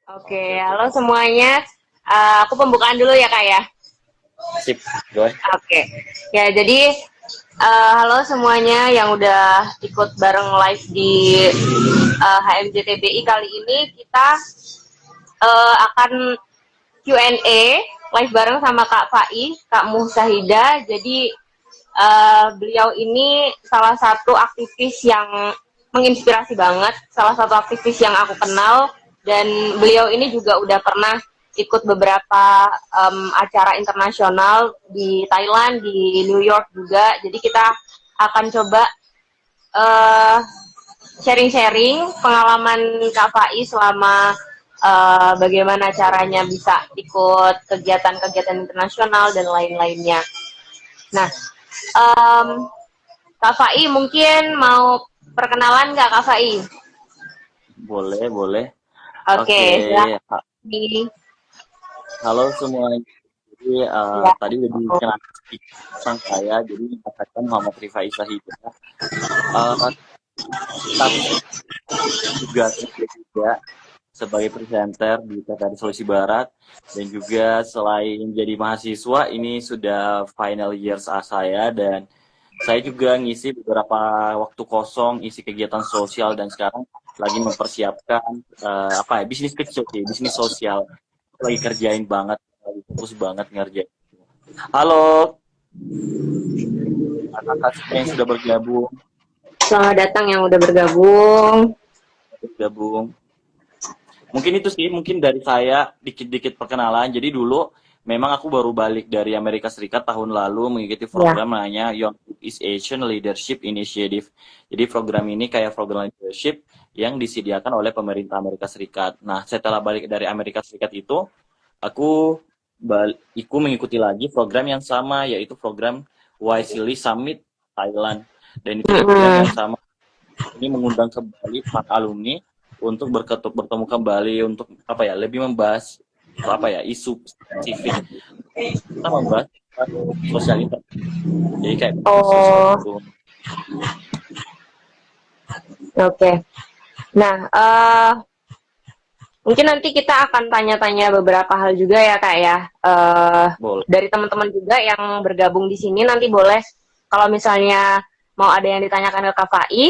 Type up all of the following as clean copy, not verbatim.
Oke, halo semuanya. Aku pembukaan dulu ya Kak ya. Sip, gue. Oke, ya jadi halo semuanya yang udah ikut bareng live di HMJTBI kali ini kita akan Q&A live bareng sama Kak Fai, Kak Musahida. Jadi beliau ini salah satu aktivis yang menginspirasi banget, salah satu aktivis yang aku kenal, dan beliau ini juga udah pernah ikut beberapa acara internasional di Thailand, di New York juga. Jadi kita akan coba uh, sharing-sharing pengalaman Kak Fai selama bagaimana caranya bisa ikut kegiatan-kegiatan internasional dan lain-lainnya. Nah, um, Kak Fai mungkin mau perkenalan nggak Kak Fai? Boleh, boleh. Oke, Oke, silakan. halo semuanya. Jadi Ya. tadi udah dikenalkan sedikit tentang saya. Jadi dikatakan Muhammad Rifai Sahida. Status juga kerja juga sebagai presenter di TKD Sulawesi Barat, dan juga selain jadi mahasiswa ini sudah final years saya, dan saya juga ngisi beberapa waktu kosong isi kegiatan sosial, dan sekarang lagi mempersiapkan bisnis kecil sih, bisnis sosial. Lagi kerjain banget, lagi fokus banget ngerjain. Halo kakak semua yang sudah Selamat datang yang udah bergabung. bergabung. Mungkin itu sih, mungkin dari saya dikit-dikit perkenalan. Jadi dulu memang aku baru balik dari Amerika Serikat tahun lalu mengikuti Ya. program namanya Young East Asian Leadership Initiative. Jadi program ini kayak program leadership yang disediakan oleh pemerintah Amerika Serikat. Nah, setelah balik dari Amerika Serikat itu, aku mengikuti lagi program yang sama, yaitu program Wisely Summit Thailand. Dan itu program yang sama, ini mengundang kembali para alumni untuk bertemu kembali untuk lebih membahas isu spesifik. Kita membahas sosial impact, jadi kayak sosial Oh, itu. oke. Nah, mungkin nanti kita akan tanya-tanya beberapa hal juga ya Kak ya. Boleh. Dari teman-teman juga yang bergabung di sini nanti boleh kalau misalnya mau ada yang ditanyakan ke Kak Fai.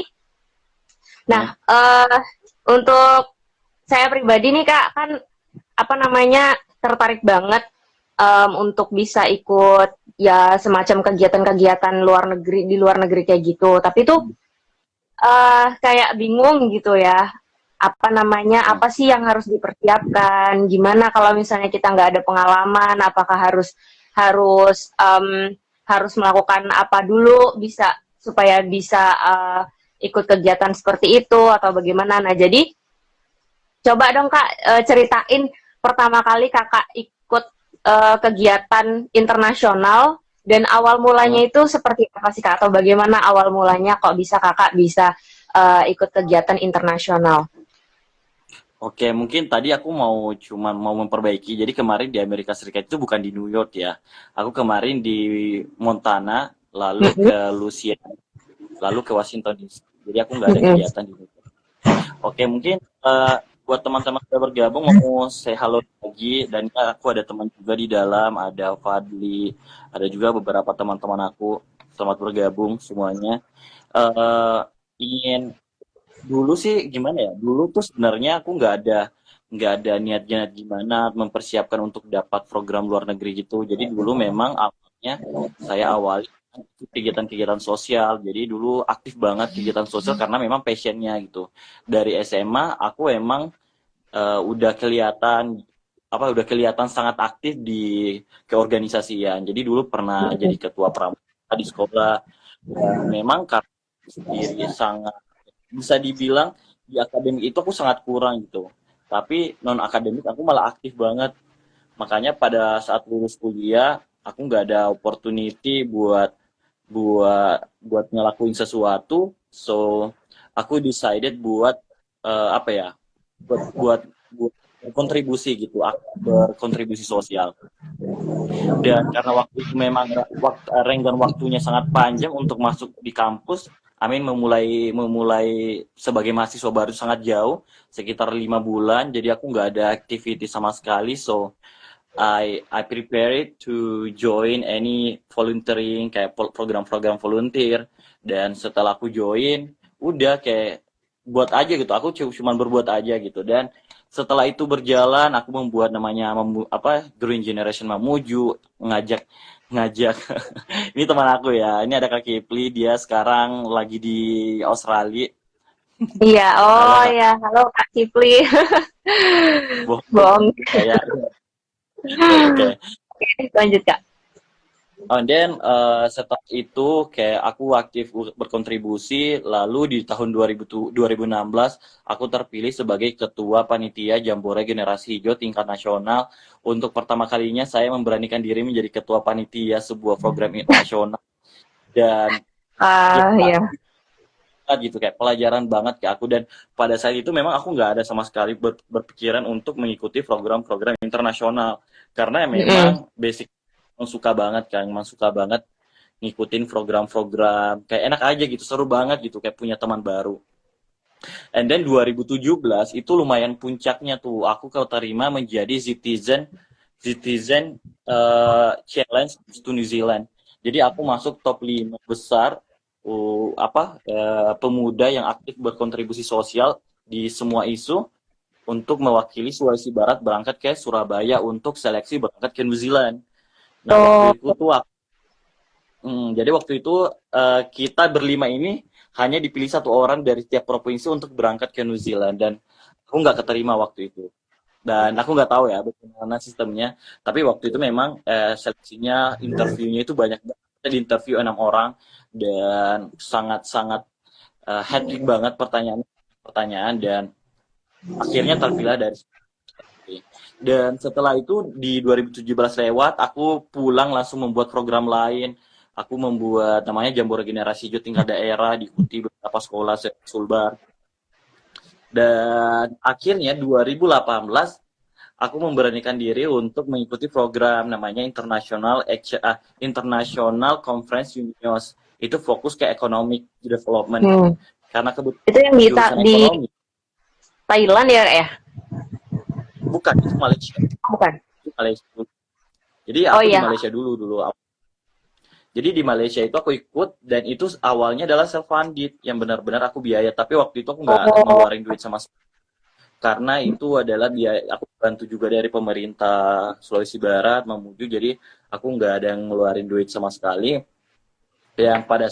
Nah, untuk saya pribadi nih Kak, kan apa namanya tertarik banget untuk bisa ikut ya semacam kegiatan-kegiatan luar negeri di luar negeri kayak gitu. Tapi tuh kayak bingung gitu ya. Apa namanya? Apa sih yang harus dipersiapkan? Gimana kalau misalnya kita nggak ada pengalaman? Apakah harus harus harus melakukan apa dulu bisa supaya bisa ikut kegiatan seperti itu atau bagaimana? Nah, jadi coba dong Kak ceritain pertama kali Kakak ikut kegiatan internasional dan awal mulanya itu seperti apa sih Kak? Atau bagaimana awal mulanya kok bisa Kakak bisa ikut kegiatan internasional? Oke, mungkin tadi aku mau memperbaiki. Jadi kemarin di Amerika Serikat itu bukan di New York ya. Aku kemarin di Montana, lalu ke Louisiana, lalu ke Washington DC. Jadi aku nggak ada kegiatan di New York. Oke, mungkin buat teman-teman yang bergabung mau say halo lagi, dan aku ada teman juga di dalam, ada Fadli, ada juga beberapa teman-teman aku. Selamat bergabung semuanya. Ingin dulu sih gimana ya? Dulu tuh sebenarnya aku nggak ada niat-niat gimana mempersiapkan untuk dapat program luar negeri gitu. Jadi dulu memang awalnya saya awali kegiatan-kegiatan sosial. Jadi dulu aktif banget kegiatan sosial karena memang passionnya gitu. Dari SMA aku emang udah kelihatan sangat aktif di keorganisasian. Jadi dulu pernah jadi ketua pramuka di sekolah. Dan memang karena sendiri sangat bisa dibilang di akademik itu aku sangat kurang gitu. Tapi non akademik aku malah aktif banget. Makanya pada saat lulus kuliah aku nggak ada opportunity buat buat ngelakuin sesuatu. So aku decided buat apa ya? Buat kontribusi gitu, berkontribusi sosial. Dan karena waktu itu memang renggan waktunya sangat panjang untuk masuk di kampus, Amin memulai sebagai mahasiswa baru sangat jauh, sekitar 5 bulan. Jadi aku nggak ada activity sama sekali. So I prepared to join any volunteering kayak program-program volunteer. Dan setelah aku join, udah kayak buat aja gitu. Aku cuma berbuat aja gitu. Dan setelah itu berjalan, aku membuat namanya Green Generation Mamuju, ngajak ngajak ini teman aku ya. Ini ada Kak Kipli, dia sekarang lagi di Australia. Iya, Halo oh Kak. ya, halo Kak Kipli. Bohong. Bohong. Kayak oke. Lanjut Kak. And then setelah itu kayak aku aktif berkontribusi, lalu di tahun 2016 aku terpilih sebagai ketua panitia Jambore Generasi Hijau tingkat nasional. Untuk pertama kalinya saya memberanikan diri menjadi ketua panitia sebuah program internasional, dan ya Ya. gitu kayak pelajaran banget ke aku. Dan pada saat itu memang aku nggak ada sama sekali berpikiran untuk mengikuti program-program internasional, karena memang basic suka banget kan, emang suka banget ngikutin program-program, kayak enak aja gitu, seru banget gitu, kayak punya teman baru. And then 2017 itu lumayan puncaknya tuh, aku terima menjadi citizen challenge to New Zealand. Jadi aku masuk top 5 besar pemuda yang aktif berkontribusi sosial di semua isu untuk mewakili Sulawesi Barat berangkat ke Surabaya untuk seleksi berangkat ke New Zealand. Nah, waktu itu tuh jadi waktu itu kita berlima ini hanya dipilih satu orang dari tiap provinsi untuk berangkat ke New Zealand, dan aku nggak keterima waktu itu. Dan aku nggak tahu ya bagaimana sistemnya, tapi waktu itu memang seleksinya, interviewnya itu banyak banget. Kita di interview 6 orang, dan sangat-sangat hectic banget pertanyaan, dan akhirnya terpilih dari. Dan setelah itu di 2017 lewat, aku pulang langsung membuat program lain. Aku membuat namanya Jambore Generasi Hijau tingkat daerah, diikuti beberapa sekolah Sulbar. Dan akhirnya 2018 aku memberanikan diri untuk mengikuti program namanya International Conference Unions. Itu fokus ke economic development. Karena kebetulan itu yang jurusan ekonomi. Thailand ya? Bukan, itu Malaysia. Bukan. Itu Malaysia. Jadi aku di Malaysia dulu. Jadi di Malaysia itu aku ikut, dan itu awalnya adalah self funded, yang benar-benar aku biaya. Tapi waktu itu aku nggak ngeluarin duit sama sekali, karena itu adalah biaya, aku bantu juga dari pemerintah Sulawesi Barat Mamuju. Jadi aku nggak ada yang ngeluarin duit sama sekali. Yang pada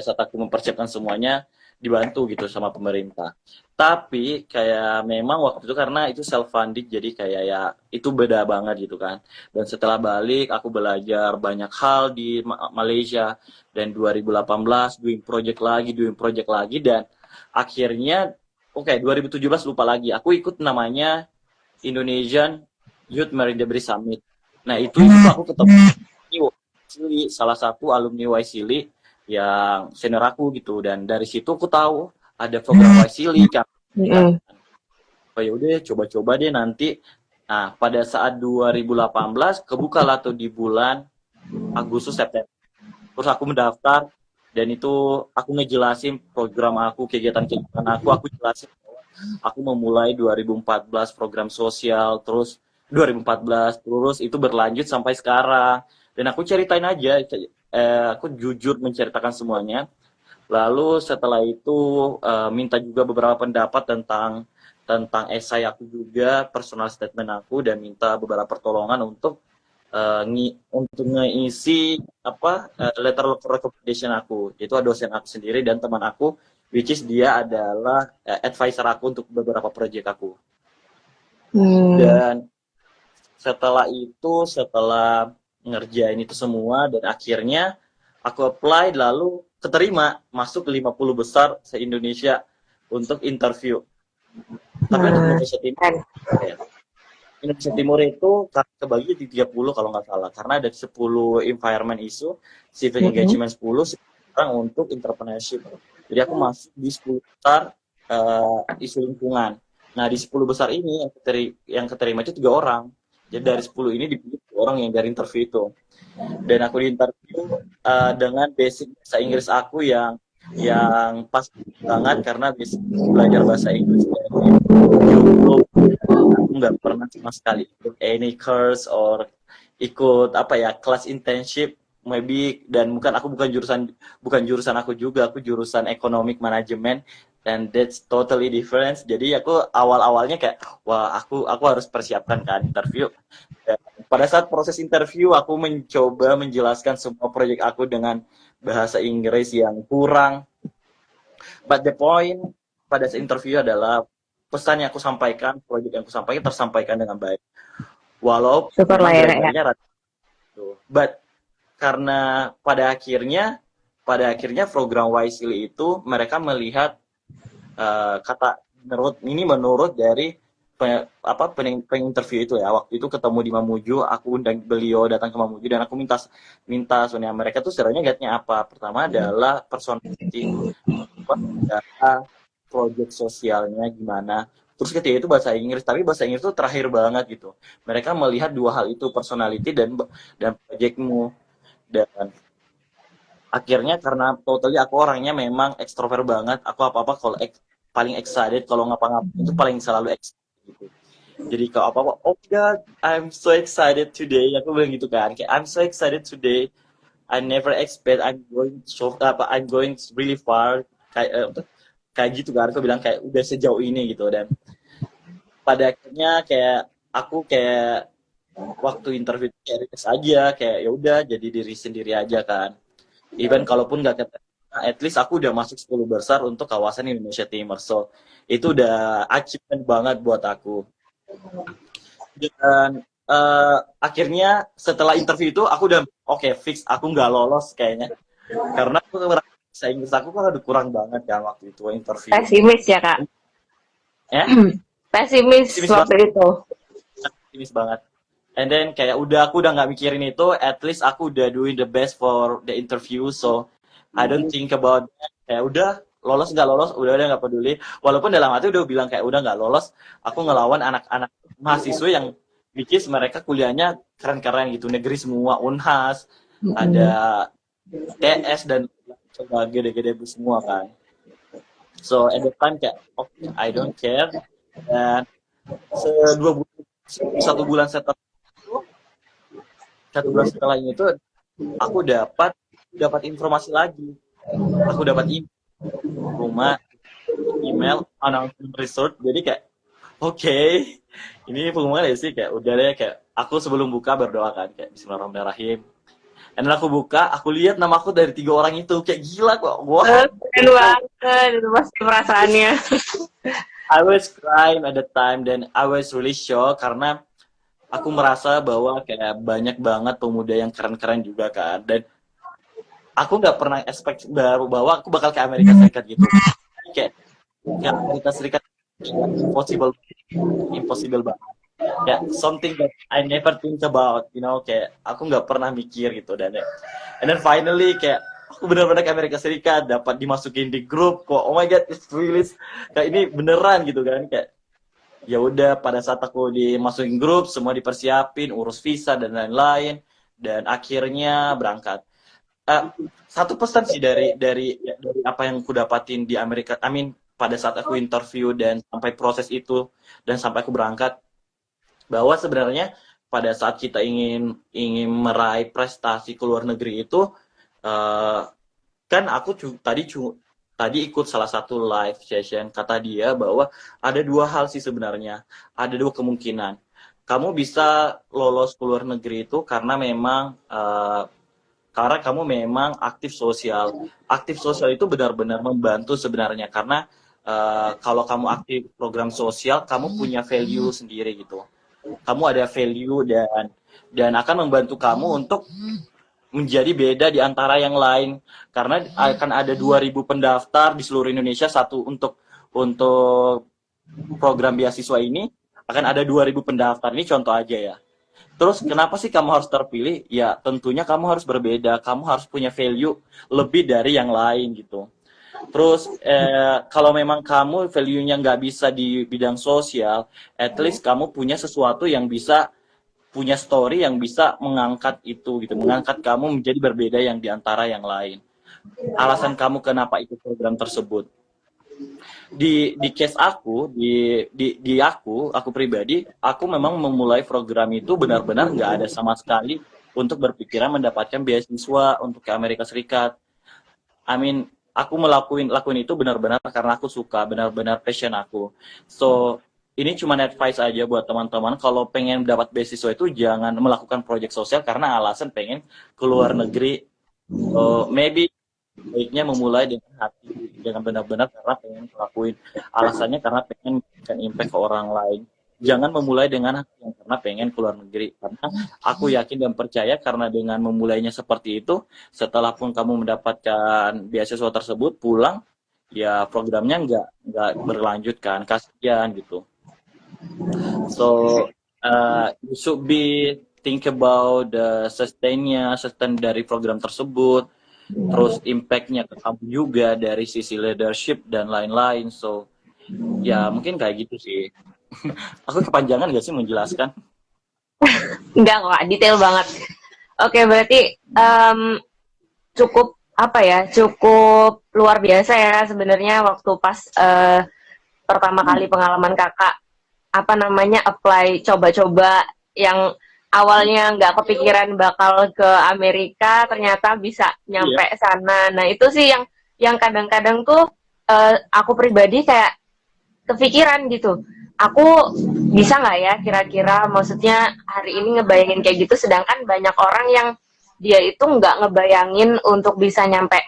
saat aku mempersiapkan semuanya, dibantu gitu sama pemerintah. Tapi kayak memang waktu itu karena itu self funded, jadi kayak ya itu beda banget gitu kan. Dan setelah balik aku belajar banyak hal di Malaysia, dan 2018 doing project lagi, dan akhirnya 2017 lupa lagi, aku ikut namanya Indonesian Youth Marine Debris Summit. Nah itu aku ketemu salah satu alumni Waisili yang senior aku gitu, dan dari situ aku tahu ada program Waisili kan. Oh ya udah, coba-coba deh nanti. Nah, pada saat 2018 kebuka lah tuh di bulan Agustus September. Terus aku mendaftar, dan itu aku ngejelasin program aku, kegiatan-kegiatan aku jelasin bahwa aku memulai 2014 program sosial, terus 2014 terus itu berlanjut sampai sekarang. Dan aku ceritain aja, aku jujur menceritakan semuanya. Lalu setelah itu minta juga beberapa pendapat tentang esai aku juga, personal statement aku, dan minta beberapa pertolongan untuk ngisi letter of recommendation aku. Itu dosen aku sendiri dan teman aku, which is dia adalah advisor aku untuk beberapa proyek aku. Dan setelah ngerjain itu semua, dan akhirnya aku apply, lalu keterima masuk ke 50 besar se-Indonesia untuk interview. Tapi untuk Indonesia Timur itu kebagi di 30 kalau nggak salah, karena ada 10 environment issue, civic engagement 10, sekarang untuk entrepreneurship. Jadi aku masuk di 10 besar isu lingkungan. Nah di 10 besar ini yang keterima itu 3 orang. Jadi dari 10 ini dipilih orang yang dari interview itu. Dan aku diinterview dengan basic bahasa Inggris aku yang yang pas banget karena bisa belajar bahasa Inggris dari YouTube. Aku nggak pernah sama sekali ikut any course or ikut apa ya kelas internship maybe, dan bukan jurusan aku juga, aku jurusan economic management, and that's totally different. Jadi aku awal-awalnya kayak wah, aku harus persiapkan kan interview. Dan pada saat proses interview aku mencoba menjelaskan semua proyek aku dengan bahasa Inggris yang kurang, but the point pada saat interview adalah pesan yang aku sampaikan, proyek yang aku sampaikan tersampaikan dengan baik. Walau Syukurlah memang ya, Rek, ya. grammar-nya rada itu. But karena pada akhirnya program Wisely itu mereka melihat menurut dari penginterview itu ya, waktu itu ketemu di Mamuju, aku undang beliau datang ke Mamuju dan aku minta minta soalnya mereka tuh sebenarnya lihatnya apa, pertama adalah personality, apa adalah project sosialnya gimana, terus ketiga itu bahasa Inggris, tapi bahasa Inggris itu terakhir banget gitu. Mereka melihat dua hal itu, personality dan projectmu. Dan akhirnya karena totally aku orangnya memang ekstrovert banget, aku apa-apa kalau paling excited, kalau ngapa-ngapain itu paling selalu excited gitu. Jadi kalau apa-apa, oh God, I'm so excited today, aku bilang gitu kan, kayak I'm so excited today, I never expect I'm going really far, kayak kayak gitu kan, aku bilang kayak udah sejauh ini gitu. Dan pada akhirnya kayak aku kayak waktu interview kayak relax aja, kayak ya udah jadi diri sendiri aja kan. Even kalaupun nggak keterima, at least aku udah masuk 10 besar untuk kawasan Indonesia Timur. So, itu udah achievement banget buat aku. Dan akhirnya setelah interview itu aku udah oke, fix aku nggak lolos kayaknya. Karena aku ngerasa bahasa Inggris aku kan udah kurang banget kan waktu itu interview. Pesimis ya, Kak. Ya, Pesimis pesimis banget, waktu itu. pesimis banget. And then kayak aku udah nggak mikirin itu, at least aku udah doing the best for the interview, so I don't think about that. Kayak udah lolos nggak lolos, udah nggak peduli. Walaupun dalam hati udah bilang kayak udah nggak lolos, aku ngelawan anak-anak mahasiswa yang which is mereka kuliahnya keren-keren gitu, negeri semua, Unhas, ada TS dan coba gede-gede semua kan. So at the time kayak okay, I don't care. Dan dua bulan, 1 bulan setelahnya itu aku dapat informasi lagi, aku dapat rumah, email announcement resort. Jadi kayak oke, ini pengumuman ya sih, kayak udah deh, kayak aku sebelum buka berdoa kan kayak Bismillahirrahmanirrahim. Dan aku buka, aku lihat nama aku dari 3 orang itu, kayak gila kok, wah. Keren banget itu pasti perasaannya. I was crying at the time, dan I was really shocked karena aku merasa bahwa kayak banyak banget pemuda yang keren-keren juga kan, dan aku nggak pernah expect bahwa aku bakal ke Amerika Serikat gitu. Kayak ke Amerika Serikat impossible, impossible banget. Ya, something that I never think about, kayak aku nggak pernah mikir gitu. Dan and then finally kayak aku benar-benar ke Amerika Serikat, dapat dimasukin di grup kok. Oh my God, it's really kayak ini beneran gitu kan. Kayak ya udah, pada saat aku dimasukin grup, semua dipersiapin, urus visa dan lain-lain, dan akhirnya berangkat. Satu pesan sih dari apa yang aku dapatin di Amerika, pada saat aku interview dan sampai proses itu dan sampai aku berangkat, bahwa sebenarnya pada saat kita ingin meraih prestasi ke luar negeri itu, kan aku tadi ikut salah satu live session, kata dia bahwa ada 2 hal sih sebenarnya, ada 2 kemungkinan. Kamu bisa lolos ke luar negeri itu karena kamu memang aktif sosial. Aktif sosial itu benar-benar membantu sebenarnya, karena kalau kamu aktif program sosial, kamu punya value sendiri gitu. Kamu ada value dan akan membantu kamu untuk menjadi beda di antara yang lain, karena akan ada 2.000 pendaftar di seluruh Indonesia, satu untuk program beasiswa ini akan ada 2.000 pendaftar. Ini contoh aja ya. Terus kenapa sih kamu harus terpilih? Ya tentunya kamu harus berbeda, kamu harus punya value lebih dari yang lain gitu. Terus kalau memang kamu value-nya nggak bisa di bidang sosial, at least kamu punya sesuatu yang bisa, punya story yang bisa mengangkat itu gitu, mengangkat kamu menjadi berbeda yang diantara yang lain. alasan kamu kenapa ikut program tersebut. Di case aku, di aku pribadi, aku memang memulai program itu benar-benar nggak ada sama sekali untuk berpikiran mendapatkan beasiswa untuk ke Amerika Serikat. I mean, aku lakuin itu benar-benar karena aku suka, benar-benar passion aku. So, ini cuma advice aja buat teman-teman, kalau pengen dapat beasiswa itu jangan melakukan proyek sosial karena alasan pengen keluar negeri. Maybe baiknya memulai dengan hati, dengan benar-benar karena pengen ngelakuin, alasannya karena pengen memberikan impact ke orang lain. Jangan memulai dengan hati yang karena pengen keluar negeri, karena aku yakin dan percaya karena dengan memulainya seperti itu, setelah pun kamu mendapatkan beasiswa tersebut pulang, ya programnya nggak berlanjut kan, kasihan gitu. So you should be think about the sustain dari program tersebut, terus impact-nya ke kamu juga dari sisi leadership dan lain-lain. So ya mungkin kayak gitu sih. Aku kepanjangan gak sih menjelaskan? Enggak kok, detail banget. Oke, berarti cukup apa ya? Cukup luar biasa ya sebenarnya waktu pas pertama kali pengalaman kakak apa namanya apply coba-coba yang awalnya nggak kepikiran bakal ke Amerika ternyata bisa nyampe sana. Nah itu sih yang kadang-kadang tuh aku pribadi kayak kepikiran gitu. Aku bisa nggak ya kira-kira maksudnya hari ini ngebayangin kayak gitu sedangkan banyak orang yang dia itu nggak ngebayangin untuk bisa nyampe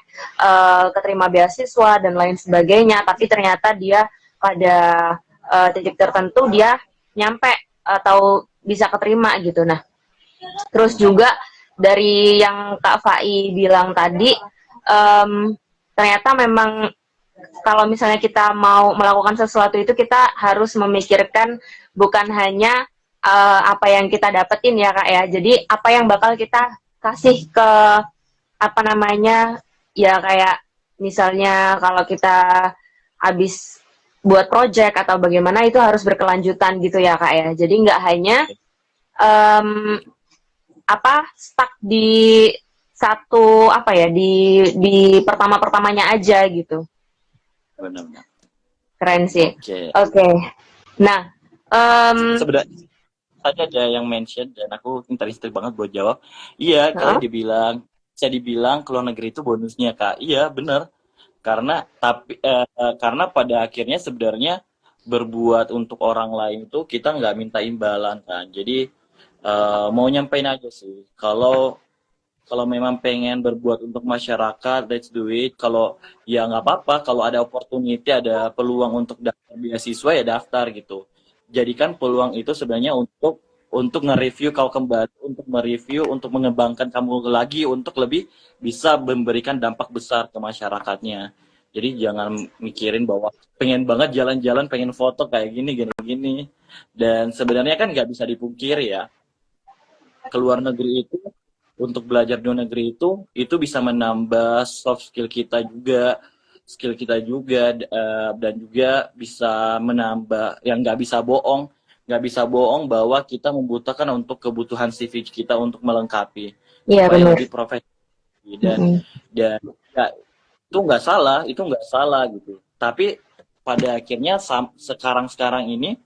keterima beasiswa dan lain sebagainya tapi ternyata dia pada titik tertentu dia nyampe atau bisa keterima gitu. Nah, terus juga dari yang Kak Fai bilang tadi, ternyata memang kalau misalnya kita mau melakukan sesuatu itu kita harus memikirkan bukan hanya apa yang kita dapetin ya Kak ya. Jadi apa yang bakal kita kasih ke apa namanya ya kayak misalnya kalau kita habis buat project atau bagaimana itu harus berkelanjutan gitu ya Kak ya. Jadi nggak hanya stuck di satu apa ya di pertamanya aja gitu. Benar-benar. Keren sih. Oke. Oke. Nah, sebenarnya tadi ada yang mention dan aku interested banget buat jawab. Iya, kalau bisa dibilang ke luar negeri itu bonusnya Kak. Iya, bener. Karena karena pada akhirnya sebenarnya berbuat untuk orang lain itu kita nggak minta imbalan kan. Jadi mau nyampein aja sih. Kalau memang pengen berbuat untuk masyarakat, let's do it. Kalau ya nggak apa-apa. Kalau ada opportunity, ada peluang untuk daftar beasiswa ya daftar gitu. Jadikan peluang itu sebenarnya untuk nge-review kau kembali, untuk mereview, untuk mengembangkan kamu lagi, untuk lebih bisa memberikan dampak besar ke masyarakatnya. Jadi jangan mikirin bahwa pengen banget jalan-jalan, pengen foto kayak gini. Dan sebenarnya kan nggak bisa dipungkiri ya, ke luar negeri itu, untuk belajar di luar negeri itu bisa menambah soft skill kita juga, dan juga bisa menambah yang nggak bisa bohong bahwa kita membutuhkan untuk kebutuhan CV kita untuk melengkapi supaya lebih profesional dan ya, itu nggak salah gitu. Tapi pada akhirnya sekarang ini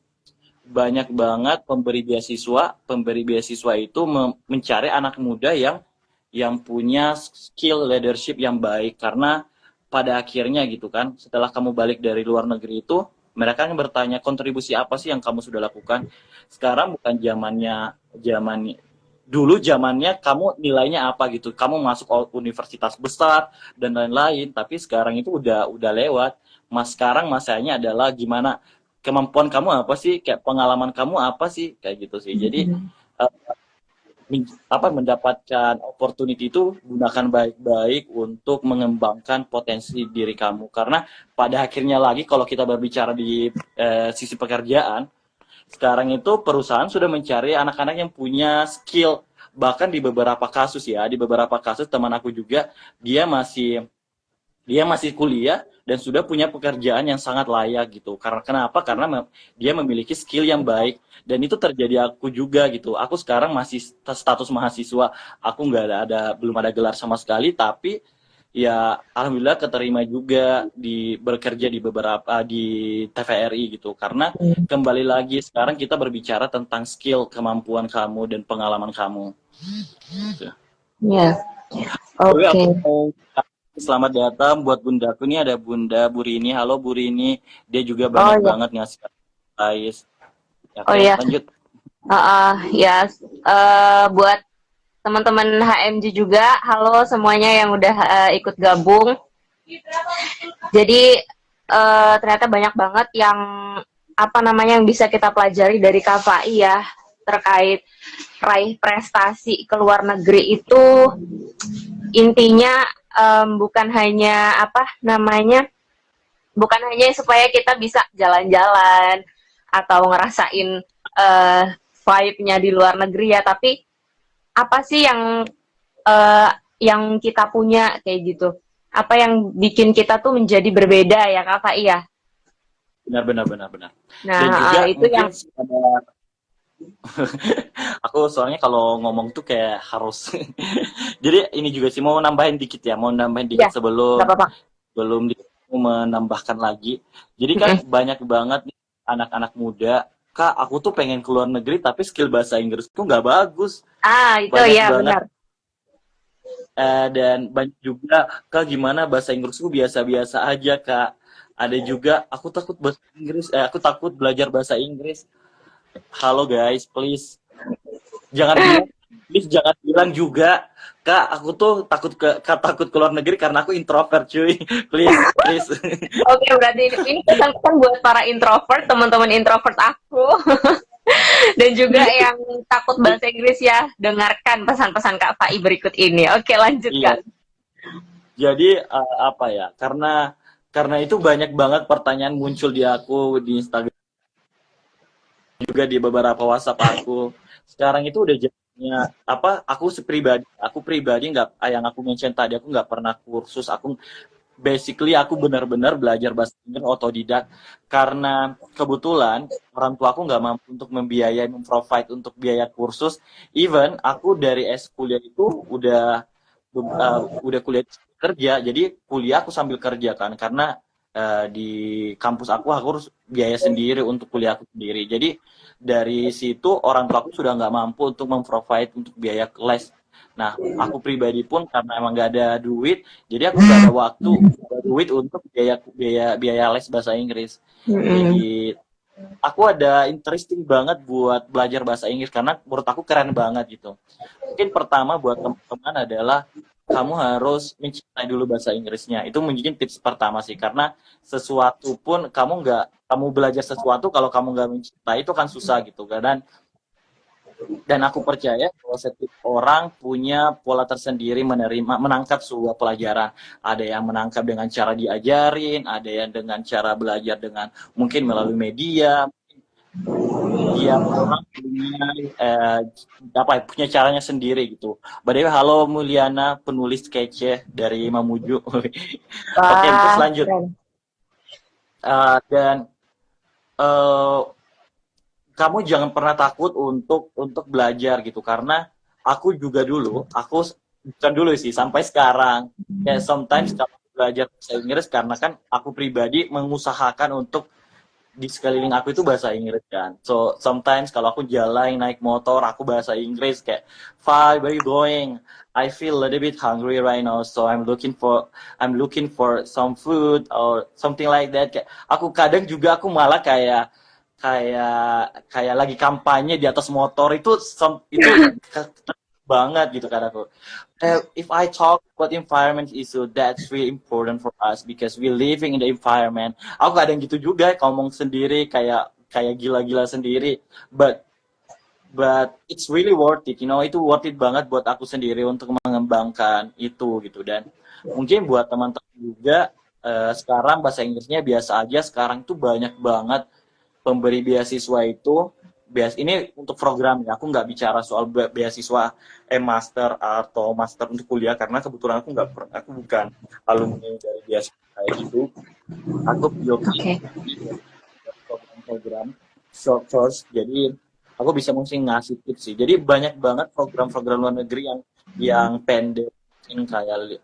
banyak banget pemberi beasiswa itu mencari anak muda yang punya skill leadership yang baik, karena pada akhirnya gitu kan, setelah kamu balik dari luar negeri itu mereka yang bertanya kontribusi apa sih yang kamu sudah lakukan. Sekarang bukan zamannya kamu nilainya apa gitu, kamu masuk universitas besar dan lain-lain, tapi sekarang itu udah lewat. Sekarang masanya adalah gimana kemampuan kamu apa sih, kayak pengalaman kamu apa sih, kayak gitu sih. Jadi mendapatkan opportunity itu gunakan baik-baik untuk mengembangkan potensi diri kamu, karena pada akhirnya lagi kalau kita berbicara di sisi pekerjaan sekarang itu perusahaan sudah mencari anak-anak yang punya skill. Bahkan di beberapa kasus teman aku juga dia masih kuliah dan sudah punya pekerjaan yang sangat layak gitu. Kenapa? Karena dia memiliki skill yang baik, dan itu terjadi aku juga gitu. Aku sekarang masih status mahasiswa, aku belum ada gelar sama sekali, tapi ya alhamdulillah keterima juga bekerja di beberapa di TVRI gitu. Karena kembali lagi sekarang kita berbicara tentang skill, kemampuan kamu dan pengalaman kamu. Gitu. Ya, Jadi oke. aku mau selamat datang buat bundaku, nih ada Bunda Burini. Halo Burini, dia juga Oh banyak ya, banget ngasih advice. oh Oke, ya, lanjut. ya. Buat teman-teman HMJ juga, halo semuanya yang udah ikut gabung. Jadi ternyata banyak banget yang apa namanya yang bisa kita pelajari dari KFAI ya terkait raih prestasi ke luar negeri itu intinya bukan hanya apa namanya bukan hanya supaya kita bisa jalan-jalan atau ngerasain vibe-nya di luar negeri ya, tapi apa sih yang kita punya kayak gitu? Apa yang bikin kita tuh menjadi berbeda ya Kak Fai ya? Benar, benar, benar, benar. Dan Nah, juga itu yang mungkin ada aku soalnya kalau ngomong tuh kayak harus. Jadi ini juga sih mau nambahin dikit ya, mau nambahin ya dikit nggak sebelum apa-apa. belum menambahkan lagi. Jadi kan banyak banget nih anak-anak muda, Kak, aku tuh pengen keluar negeri tapi skill bahasa Inggris tuh nggak bagus. Itu Banyak ya banget. benar. Dan banyak juga, Kak, gimana bahasa Inggrisku biasa-biasa aja, Kak. Ada juga, aku takut bahasa Inggris, aku takut belajar bahasa Inggris. Halo guys, jangan bilang, please jangan bilang juga, Kak, aku tuh takut keluar negeri karena aku introvert, cuy. Please, please. Oke, berarti ini pesan-pesan buat para introvert, teman-teman introvert aku. Dan juga yang takut bahasa Inggris ya, dengarkan pesan-pesan Kak Fai berikut ini. Oke, lanjut Iya, Kak. jadi apa ya? Karena itu banyak banget pertanyaan muncul di aku di Instagram juga di beberapa WhatsApp aku. Sekarang itu udah jadinya apa? Aku pribadi nggak, yang aku mention tadi, aku nggak pernah kursus. Aku benar-benar belajar bahasa Inggris otodidak karena kebetulan orang tua aku nggak mampu untuk memprovide untuk biaya kursus. Even aku dari kuliah itu udah kuliah kerja, jadi kuliah aku sambil kerja kan karena di kampus aku harus biaya sendiri untuk kuliah aku sendiri. Jadi dari situ orang tua aku sudah nggak mampu untuk memprovide untuk biaya les. Nah, aku pribadi pun karena emang nggak ada duit, jadi aku nggak ada waktu, nggak ada duit untuk biaya biaya biaya les bahasa Inggris. Jadi aku ada interesting banget buat belajar bahasa Inggris karena menurut aku keren banget gitu. Mungkin pertama buat teman-teman adalah kamu harus mencintai dulu bahasa Inggrisnya. Itu mungkin tips pertama sih, karena sesuatu pun kamu belajar sesuatu kalau kamu nggak mencintai itu kan susah gitu kan. Dan aku percaya bahwa setiap orang punya pola tersendiri menangkap sebuah pelajaran. Ada yang menangkap dengan cara diajarin, ada yang dengan cara belajar dengan mungkin melalui media. Tiap orang punya punya caranya sendiri gitu. By the way, halo Mulyana, penulis kece dari Mamuju. Oke, terus Wah, lanjut. keren. Dan kamu jangan pernah takut untuk belajar gitu, karena aku bukan dulu sih, sampai sekarang kayak sometimes kalau belajar bahasa Inggris karena kan aku pribadi mengusahakan untuk di sekeliling aku itu bahasa Inggris kan. So sometimes kalau aku jalan naik motor aku bahasa Inggris kayak, "Fi, where you going? I feel a little bit hungry right now, so I'm looking for some food or something like that." Kayak aku kadang juga aku malah kayak kayak kayak lagi kampanye di atas motor itu banget gitu kan aku. If I talk about environment issue, that's really important for us because we living in the environment. Aku kadang gitu juga ngomong sendiri kayak kayak gila-gila sendiri, but it's really worth it, itu worth it banget buat aku sendiri untuk mengembangkan itu gitu. Dan mungkin buat teman-teman juga sekarang bahasa Inggrisnya biasa aja, sekarang tuh banyak banget pemberi beasiswa itu. Ini untuk program ya, aku nggak bicara soal beasiswa master atau master untuk kuliah karena kebetulan aku bukan alumni dari beasiswa kayak gitu. Aku Oke. program-program short course, jadi aku bisa mungkin ngasih tips sih. Jadi banyak banget program-program luar negeri yang pendek yang kayak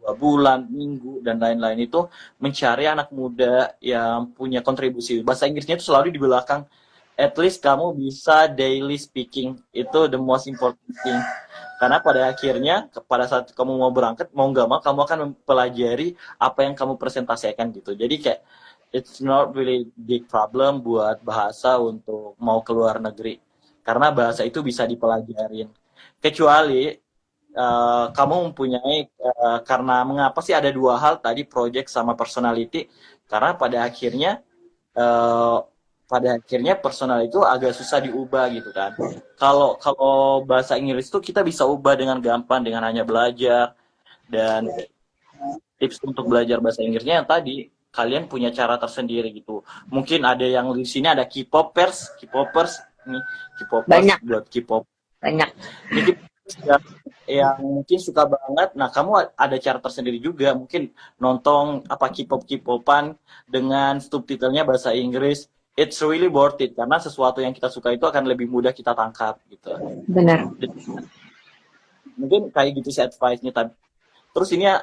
2 bulan, minggu, dan lain-lain itu mencari anak muda yang punya kontribusi. Bahasa Inggrisnya itu selalu di belakang. At least kamu bisa daily speaking. Itu the most important thing. Karena pada akhirnya, pada saat kamu mau berangkat, mau nggak mau, kamu akan mempelajari apa yang kamu presentasikan gitu. Jadi kayak, it's not really big problem buat bahasa untuk mau ke luar negeri. Karena bahasa itu bisa dipelajarin. Kecuali kamu mempunyai karena mengapa sih ada 2 hal tadi, project sama personality, karena pada akhirnya personal itu agak susah diubah gitu kan. Kalau bahasa Inggris itu kita bisa ubah dengan gampang dengan hanya belajar. Dan tips untuk belajar bahasa Inggrisnya yang tadi, kalian punya cara tersendiri gitu. Mungkin ada yang di sini ada K-popers nih, K-popers Banyak, buat K-pop. banyak. Jadi yang mungkin suka banget, nah kamu ada cara tersendiri juga, mungkin nonton apa K-popan dengan subtitlenya bahasa Inggris. It's really worth it karena sesuatu yang kita suka itu akan lebih mudah kita tangkap gitu. Benar. Mungkin kayak gitu sih advice-nya. Terus ini ya,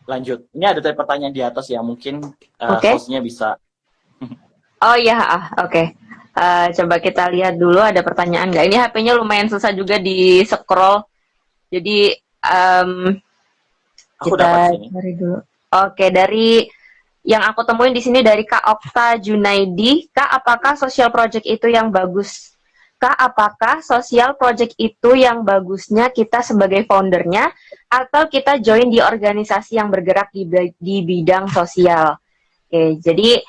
lanjut. Ini ada pertanyaan di atas ya, mungkin hostnya bisa. Oh iya, oke. Coba kita lihat dulu ada pertanyaan nggak. Ini HP-nya lumayan susah juga di scroll. Jadi Aku kita dapat sini. cari dulu. Oke, dari yang aku temuin di sini dari Kak Okta Junaidi. Kak, apakah social project itu yang bagus? Kak, apakah social project itu yang bagusnya kita sebagai foundernya atau kita join di organisasi yang bergerak di bidang sosial? Oke, jadi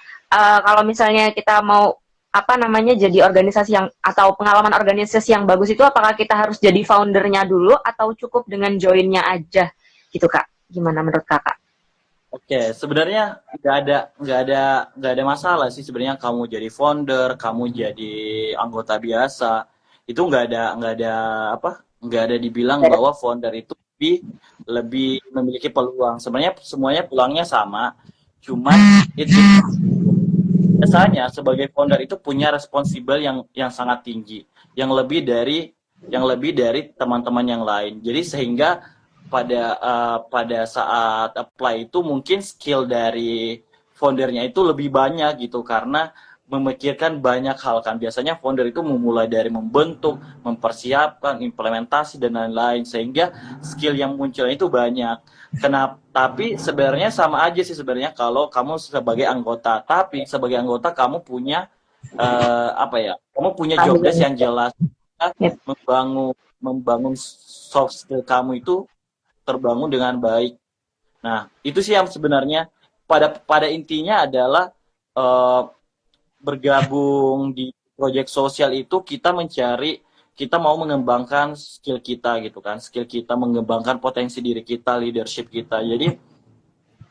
kalau misalnya kita mau jadi organisasi yang atau pengalaman organisasi yang bagus itu, apakah kita harus jadi foundernya dulu atau cukup dengan joinnya aja gitu Kak? Gimana menurut Kakak? Oke, sebenarnya nggak ada masalah sih sebenarnya kamu jadi founder, kamu jadi anggota biasa, itu nggak ada dibilang bahwa founder itu lebih memiliki peluang. Sebenarnya semuanya peluangnya sama, cuman itu biasanya sebagai founder itu punya responsibel yang sangat tinggi, yang lebih dari teman-teman yang lain. Jadi sehingga pada saat apply itu mungkin skill dari foundernya itu lebih banyak gitu, karena memikirkan banyak hal kan. Biasanya founder itu memulai dari membentuk, mempersiapkan, implementasi dan lain-lain, sehingga skill yang muncul itu banyak. Kenapa? Tapi sebenarnya sama aja sih sebenarnya kalau kamu sebagai anggota. Tapi sebagai anggota kamu punya kamu punya job desk yang jelas. Membangun soft skill kamu itu terbangun dengan baik. Nah, itu sih yang sebenarnya pada intinya adalah bergabung di proyek sosial itu kita mau mengembangkan skill kita gitu kan, skill kita mengembangkan potensi diri kita, leadership kita. Jadi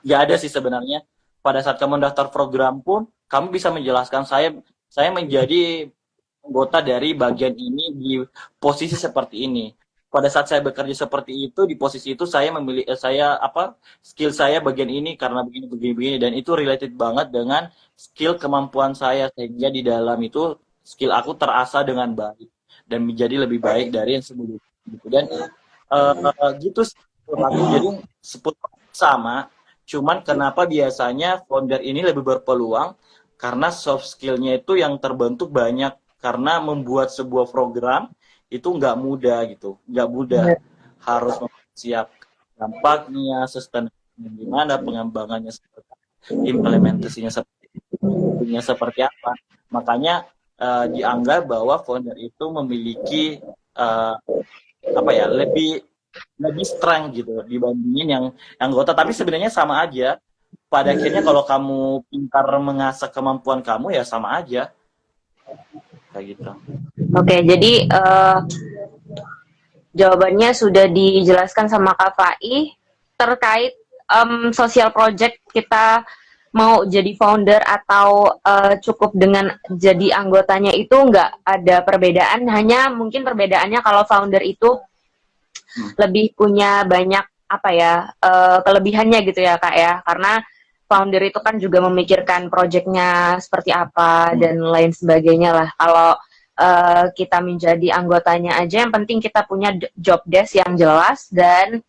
nggak ada sih sebenarnya, pada saat kamu daftar program pun kamu bisa menjelaskan saya menjadi anggota dari bagian ini di posisi seperti ini. Pada saat saya bekerja seperti itu, di posisi itu saya memilih skill saya bagian ini karena begini dan itu related banget dengan skill kemampuan saya, sehingga di dalam itu skill aku terasa dengan baik dan menjadi lebih baik dari yang sebelumnya gitu. Dan gitu sih aku, jadi sama, cuman kenapa biasanya founder ini lebih berpeluang karena soft skill-nya itu yang terbentuk banyak, karena membuat sebuah program itu nggak mudah gitu, nggak mudah. Harus mempersiapkan dampaknya, sustainability gimana, pengembangannya seperti, implementasinya seperti apa. Makanya dianggap bahwa founder itu memiliki lebih strength gitu dibandingin yang anggota. Tapi sebenarnya sama aja. Pada akhirnya kalau kamu pintar mengasah kemampuan kamu ya sama aja. Kayak gitu. Oke, jadi jawabannya sudah dijelaskan sama Kak Fai terkait social project, kita mau jadi founder atau cukup dengan jadi anggotanya itu nggak ada perbedaan, hanya mungkin perbedaannya kalau founder itu lebih punya banyak kelebihannya gitu ya Kak ya, karena founder itu kan juga memikirkan projectnya seperti apa dan lain sebagainya lah. Kalau kita menjadi anggotanya aja, yang penting kita punya job desk yang jelas dan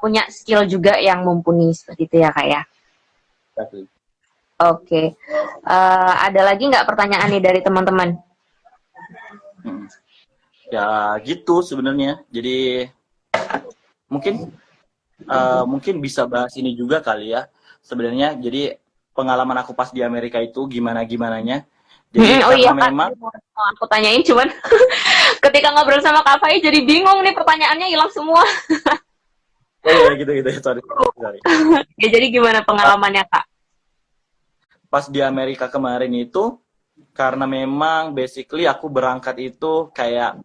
punya skill juga yang mumpuni seperti itu ya Kak ya. Exactly. Oke. Ada lagi nggak pertanyaan nih dari teman-teman? Hmm. Ya gitu sebenarnya. Jadi mungkin mungkin bisa bahas ini juga kali ya. Sebenarnya jadi pengalaman aku pas di Amerika itu gimananya. Jadi Oh iya karena Kak, memang mau aku tanyain cuman ketika ngobrol sama Kak Fai jadi bingung nih pertanyaannya hilang semua. oh iya gitu gitu sorry. Ya jadi gimana pengalamannya Kak? Pas di Amerika kemarin itu karena memang basically aku berangkat itu kayak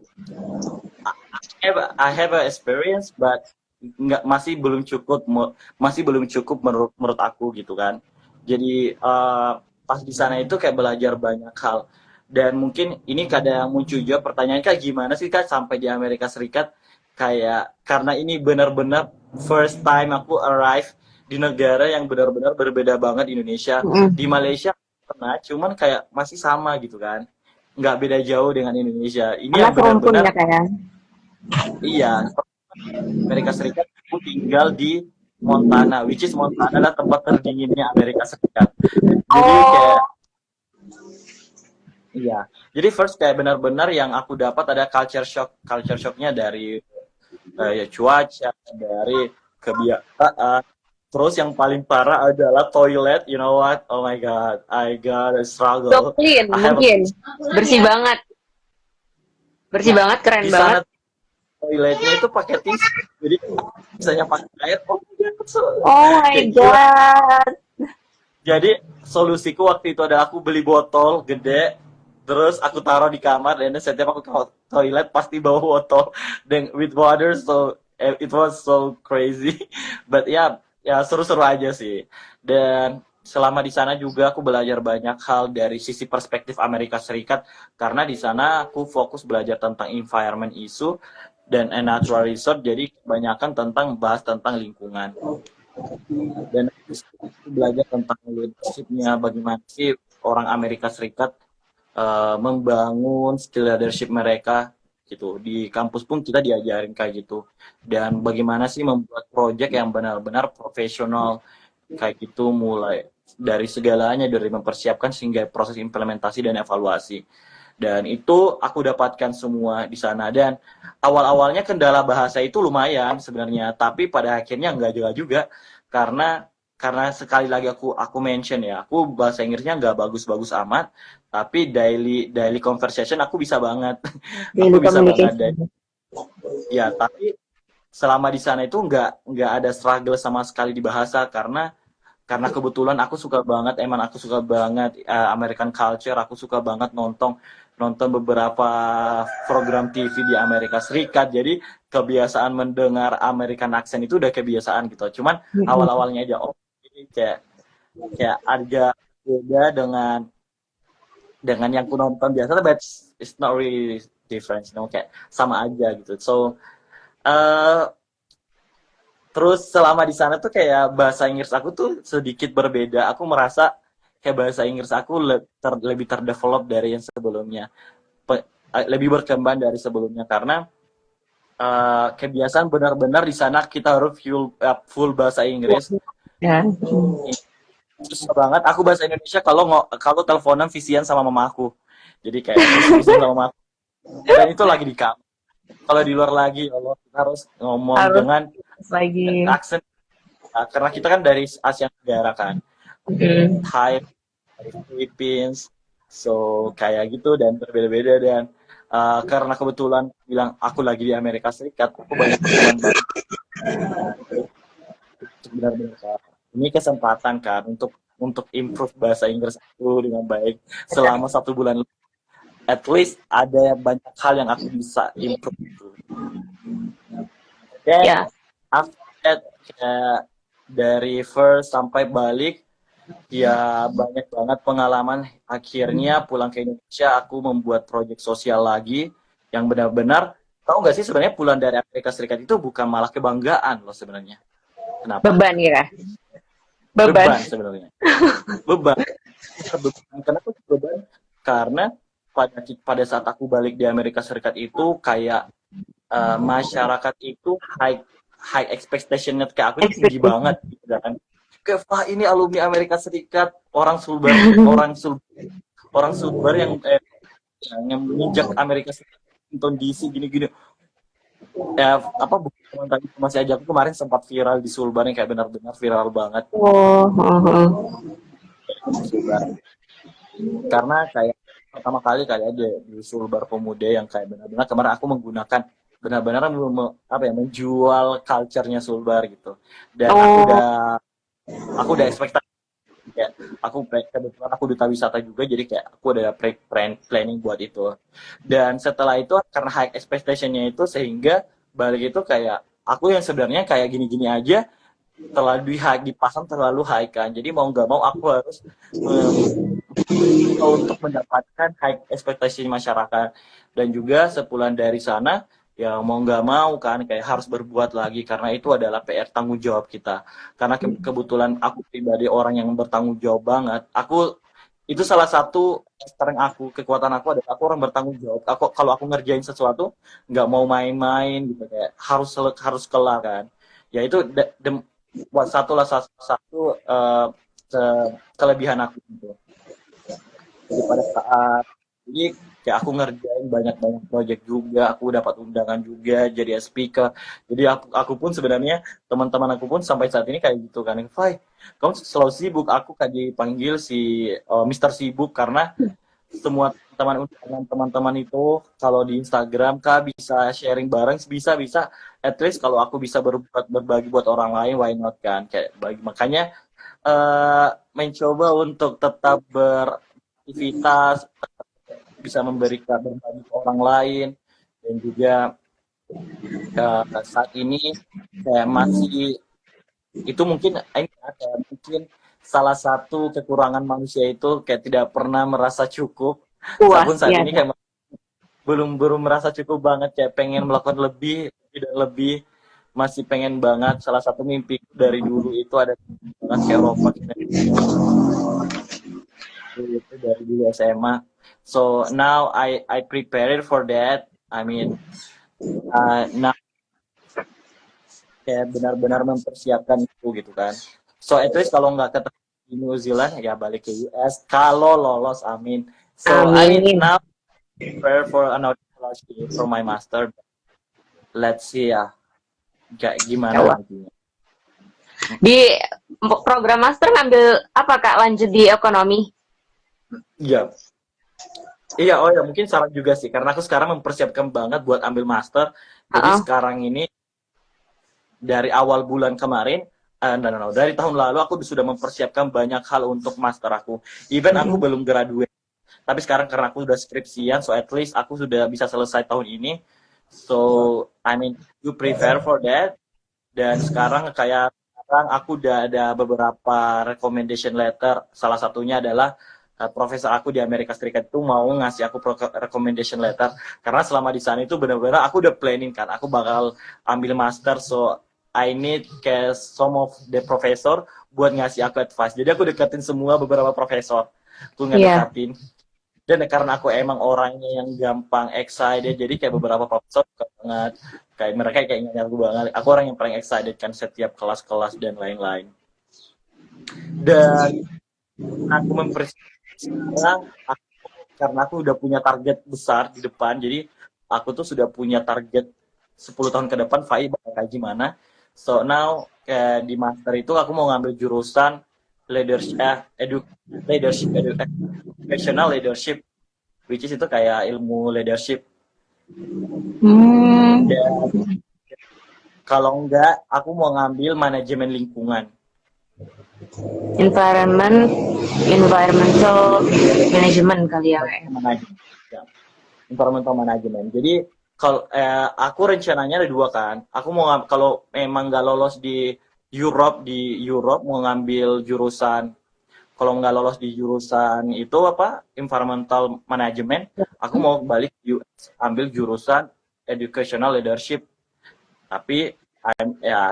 I have a experience but nggak masih belum cukup menurut aku gitu kan. Jadi pas di sana itu kayak belajar banyak hal dan mungkin ini kadang muncul juga pertanyaan kak gimana sih kak sampai di Amerika Serikat kayak karena ini benar-benar first time aku arrive di negara yang benar-benar berbeda banget Indonesia. Mm-mm. Di Malaysia pernah cuman kayak masih sama gitu kan, nggak beda jauh dengan Indonesia ini Karena yang serumpun ya benar-benar. Kak ya. Iya, Amerika Serikat aku tinggal di Montana, which is Montana adalah tempat terdinginnya Amerika Serikat. Jadi kayak, Oh, iya. Jadi first kayak benar-benar yang aku dapat ada culture shocknya dari ya cuaca, dari kebiasaan. Terus yang paling parah adalah toilet. You know what? Oh my God, I got a so struggle. clean I have a, mungkin. Bersih banget. Bersih nah, banget, keren di banget. sana toiletnya itu pakai tisu. Jadi misalnya pakai air, oh my God, Oh my kayak gila. god. Jadi solusiku waktu itu adalah aku beli botol gede, terus aku taruh di kamar dan setiap aku ke toilet pasti bawa botol dan with water so it was so crazy. But ya seru-seru aja sih. Dan selama di sana juga aku belajar banyak hal dari sisi perspektif Amerika Serikat karena di sana aku fokus belajar tentang environment issue dan natural resource jadi kebanyakan bahas tentang lingkungan dan aku belajar tentang leadership-nya bagaimana sih orang Amerika Serikat membangun skill leadership mereka gitu di kampus pun kita diajarin kayak gitu dan bagaimana sih membuat project yang benar-benar profesional kayak gitu mulai dari segalanya dari mempersiapkan sehingga proses implementasi dan evaluasi dan itu aku dapatkan semua di sana dan awal-awalnya kendala bahasa itu lumayan sebenarnya tapi pada akhirnya enggak juga karena sekali lagi aku mention ya aku bahasa Inggrisnya nggak bagus-bagus amat tapi daily conversation aku bisa banget aku Daily bisa banget dan communication. ya tapi selama di sana itu nggak ada struggle sama sekali di bahasa karena kebetulan aku suka banget American culture aku suka banget nonton nonton beberapa program TV di Amerika Serikat jadi kebiasaan mendengar American accent itu udah kebiasaan gitu cuman Mm-mm. awal-awalnya aja ini kayak kayak agak beda dengan yang ku nonton biasa but it's not really different kayak sama aja gitu so uh, terus selama di sana tuh kayak bahasa Inggris aku tuh sedikit berbeda. Aku merasa kayak bahasa Inggris aku lebih terdevelop dari yang sebelumnya. Lebih berkembang dari sebelumnya karena kebiasaan benar-benar di sana kita harus full bahasa Inggris. Ya. Susah banget. Aku bahasa Indonesia kalau teleponan visian sama mama aku. Jadi kayak visi-visian sama mama aku. Dan itu lagi di kamar. Kalau di luar lagi, Allah kita harus ngomong Harus dengan lagi. aksen karena kita kan dari Asia Tenggara kan. Mm. Thai, dari Philippines, so kayak gitu dan berbeda-beda dan karena kebetulan bilang aku lagi di Amerika Serikat, aku banyak teman baru. Benar-benar ini kesempatan kan untuk improve bahasa Inggris aku dengan baik selama 1 bulan. At least ada banyak hal yang aku bisa improve itu. Dan Ya. after that dari first sampai balik ya banyak banget pengalaman akhirnya pulang ke Indonesia aku membuat proyek sosial lagi yang benar-benar tahu nggak sih sebenarnya pulang dari Amerika Serikat itu bukan malah kebanggaan loh sebenarnya kenapa Beban ya. Beban. beban sebenarnya beban kenapa beban karena pada saat aku balik di Amerika Serikat itu kayak masyarakat itu high expectation-nya kayak aku ini tinggi banget gitu kan. Kayak wah ini alumni Amerika Serikat, orang Sulbar yang menginjak Amerika Serikat, Washington DC gini-gini. Ya apa bukan tadi masih aja, aku kemarin sempat viral di Sulbar yang kayak benar-benar viral banget Oh, di Sulbar. Karena kayak pertama kali kayak ada di Sulbar Pemuda yang kayak benar-benar kemarin aku menggunakan benar-benar apa ya, menjual culture-nya Sulbar gitu. Dan oh, aku udah ekspektasi kayak kebetulan aku duta wisata juga, jadi kayak aku udah planning buat itu. Dan setelah itu karena high expectation-nya itu sehingga balik itu kayak aku yang sebenarnya kayak gini-gini aja terlalu high, dipasang terlalu high kan, jadi mau nggak mau aku harus untuk mendapatkan high ekspektasi masyarakat. Dan juga sepulang dari sana ya mau nggak mau kan kayak harus berbuat lagi karena itu adalah PR tanggung jawab kita. Karena kebetulan aku pribadi orang yang bertanggung jawab banget. Aku itu salah satu strength aku, kekuatan aku adalah aku orang bertanggung jawab. Aku kalau aku ngerjain sesuatu nggak mau main-main gitu, kayak harus kelar kan. Ya itu satu kelebihan aku gitu. Jadi pada saat ini kayak aku ngerjain banyak-banyak project juga, aku dapat undangan juga jadi speaker. Jadi aku pun sebenarnya teman-teman aku pun sampai saat ini kayak gitu kan, Fai, kamu selalu sibuk. Aku kayak dipanggil si Mister Sibuk karena semua teman-teman itu kalau di Instagram kak bisa sharing bareng, bisa at least kalau aku bisa berbagi buat orang lain, why not kan, kayak bagi. Makanya mencoba untuk tetap beraktivitas, bisa memberikan berbagi ke orang lain. Dan juga saat ini kayak masih itu mungkin ini ada mungkin salah satu kekurangan manusia itu kayak tidak pernah merasa cukup. puas Sabun saat ya. ini kayak belum merasa cukup banget, kayak pengen melakukan lebih dan lebih, masih pengen banget. Salah satu mimpi dari dulu itu ada banget ke Eropa, itu dari dulu SMA. So now I prepared for that. I mean now kayak benar-benar mempersiapkan itu gitu kan. So at least kalau nggak ketemu di New Zealand ya balik ke US kalau lolos, amin. So I Amin. now prepare for another scholarship for my master. Let's see ya kayak gimana Coba. nantinya. Di program master ngambil apa Kak? Lanjut di ekonomi? Iya. Iya, oh ya mungkin saran juga sih karena aku sekarang mempersiapkan banget buat ambil master. Jadi sekarang ini dari awal bulan kemarin, dari tahun lalu aku sudah mempersiapkan banyak hal untuk master aku. Even aku belum graduate, tapi sekarang karena aku sudah skripsian, so at least aku sudah bisa selesai tahun ini. So I mean, you prepare for that. Dan sekarang aku udah ada beberapa recommendation letter. Salah satunya adalah profesor aku di Amerika Serikat itu mau ngasih aku recommendation letter karena selama di sana itu benar-benar aku udah planning kan aku bakal ambil master, so I need kayak some of the professor buat ngasih aku advice. Jadi aku deketin semua beberapa profesor, aku ngedekatin. Dan karena aku emang orangnya yang gampang excited, jadi kayak beberapa profesor banget kayak mereka kayak ingat aku banget. Aku orang yang paling excited kan setiap kelas-kelas dan lain-lain. Dan aku sekarang karena aku udah punya target besar di depan, jadi aku tuh sudah punya target 10 tahun ke depan Fai bakal kayak gimana. So now di master itu aku mau ngambil jurusan educational leadership, which is itu kayak ilmu leadership. Dan kalau enggak aku mau ngambil manajemen lingkungan, environmental management kali ya. Environmental management. Jadi kalau aku rencananya ada 2 kan. Aku mau kalau memang nggak lolos di Europe mau ngambil jurusan. Kalau nggak lolos di jurusan itu environmental management, aku mau balik US ambil jurusan educational leadership. Tapi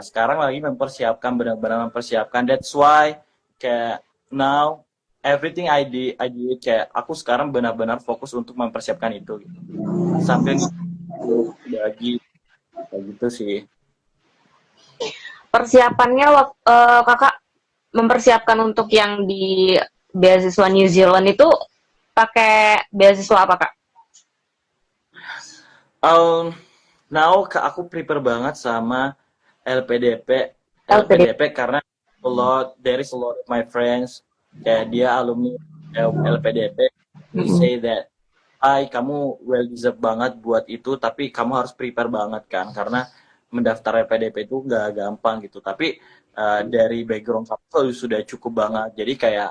sekarang lagi benar-benar mempersiapkan. That's why kayak now everything I did kayak aku sekarang benar-benar fokus untuk mempersiapkan itu gitu. Sambil lagi kayak gitu sih. persiapannya kakak mempersiapkan untuk yang di beasiswa New Zealand itu pakai beasiswa apa kak? Um, Now aku prepare banget sama LPDP, LPD. LPDP karena there is a lot of my friends kayak dia alumni LPDP, they Mm-mm. say that, "Hai, kamu well deserve banget buat itu, tapi kamu harus prepare banget kan, karena mendaftar LPDP itu nggak gampang gitu. Tapi dari background kamu sudah cukup banget, jadi kayak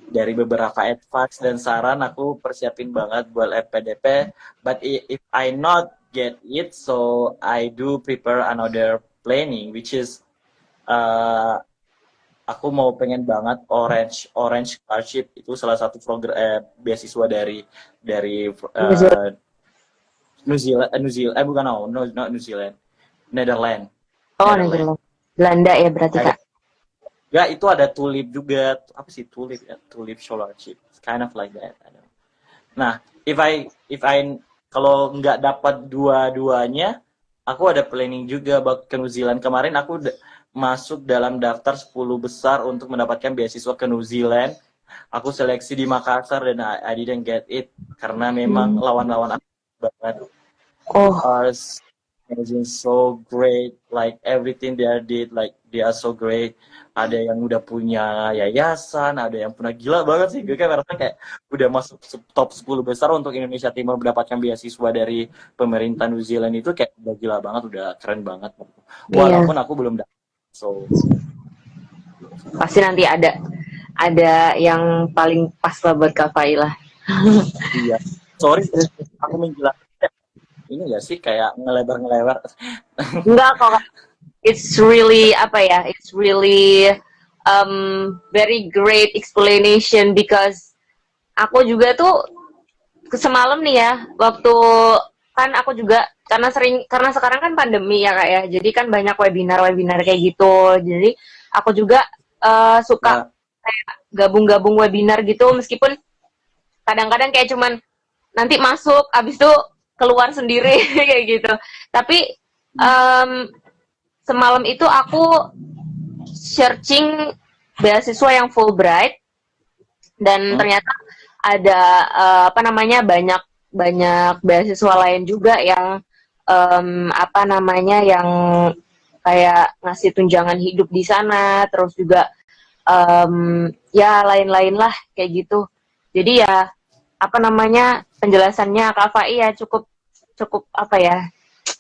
dari beberapa advice dan saran aku persiapin banget buat LPDP. But if I not get it, so I do prepare another planning, which is uh, aku mau pengen banget Orange Scholarship, itu salah satu program beasiswa dari New Zealand. New Zealand, bukan, no, not New Zealand, Netherlands, Oh, New Netherlands. Zealand. Belanda ya berarti Ada kak. ya, itu ada tulip juga, apa sih tulip ya, tulip scholarship, it's kind of like that. I don't know. Nah, if I kalau nggak dapat dua-duanya, aku ada planning juga buat ke New Zealand. Kemarin aku masuk dalam daftar 10 besar untuk mendapatkan beasiswa ke New Zealand. Aku seleksi di Makassar dan I didn't get it karena memang lawan-lawan aku banget. Oh, Are amazing, so great, like everything they did, like they are so great. Ada yang udah punya yayasan, ada yang pernah, gila banget sih, gue kayak merasa kayak udah masuk top 10 besar untuk Indonesia Timur mendapatkan beasiswa dari pemerintah New Zealand, itu kayak udah gila banget, udah keren banget, iya. walaupun aku belum dapat. So Pasti nanti ada yang paling pas lah buat Kak Faila. iya, sorry aku menjelaskan ini gak sih kayak ngelebar-ngelebar. Enggak kok Kak. It's really apa ya? It's really very great explanation because aku juga tuh semalam nih ya waktu kan aku juga karena sekarang kan pandemi ya kak ya jadi kan banyak webinar kayak gitu jadi aku juga suka Nah, gabung-gabung webinar gitu meskipun kadang-kadang kayak cuman nanti masuk abis itu keluar sendiri kayak gitu tapi em, semalam itu aku searching beasiswa yang Fulbright dan ternyata ada apa namanya banyak banyak beasiswa lain juga yang apa namanya yang kayak ngasih tunjangan hidup di sana terus juga ya lain-lain lah kayak gitu jadi ya apa namanya penjelasannya Kak Fai ya cukup cukup apa ya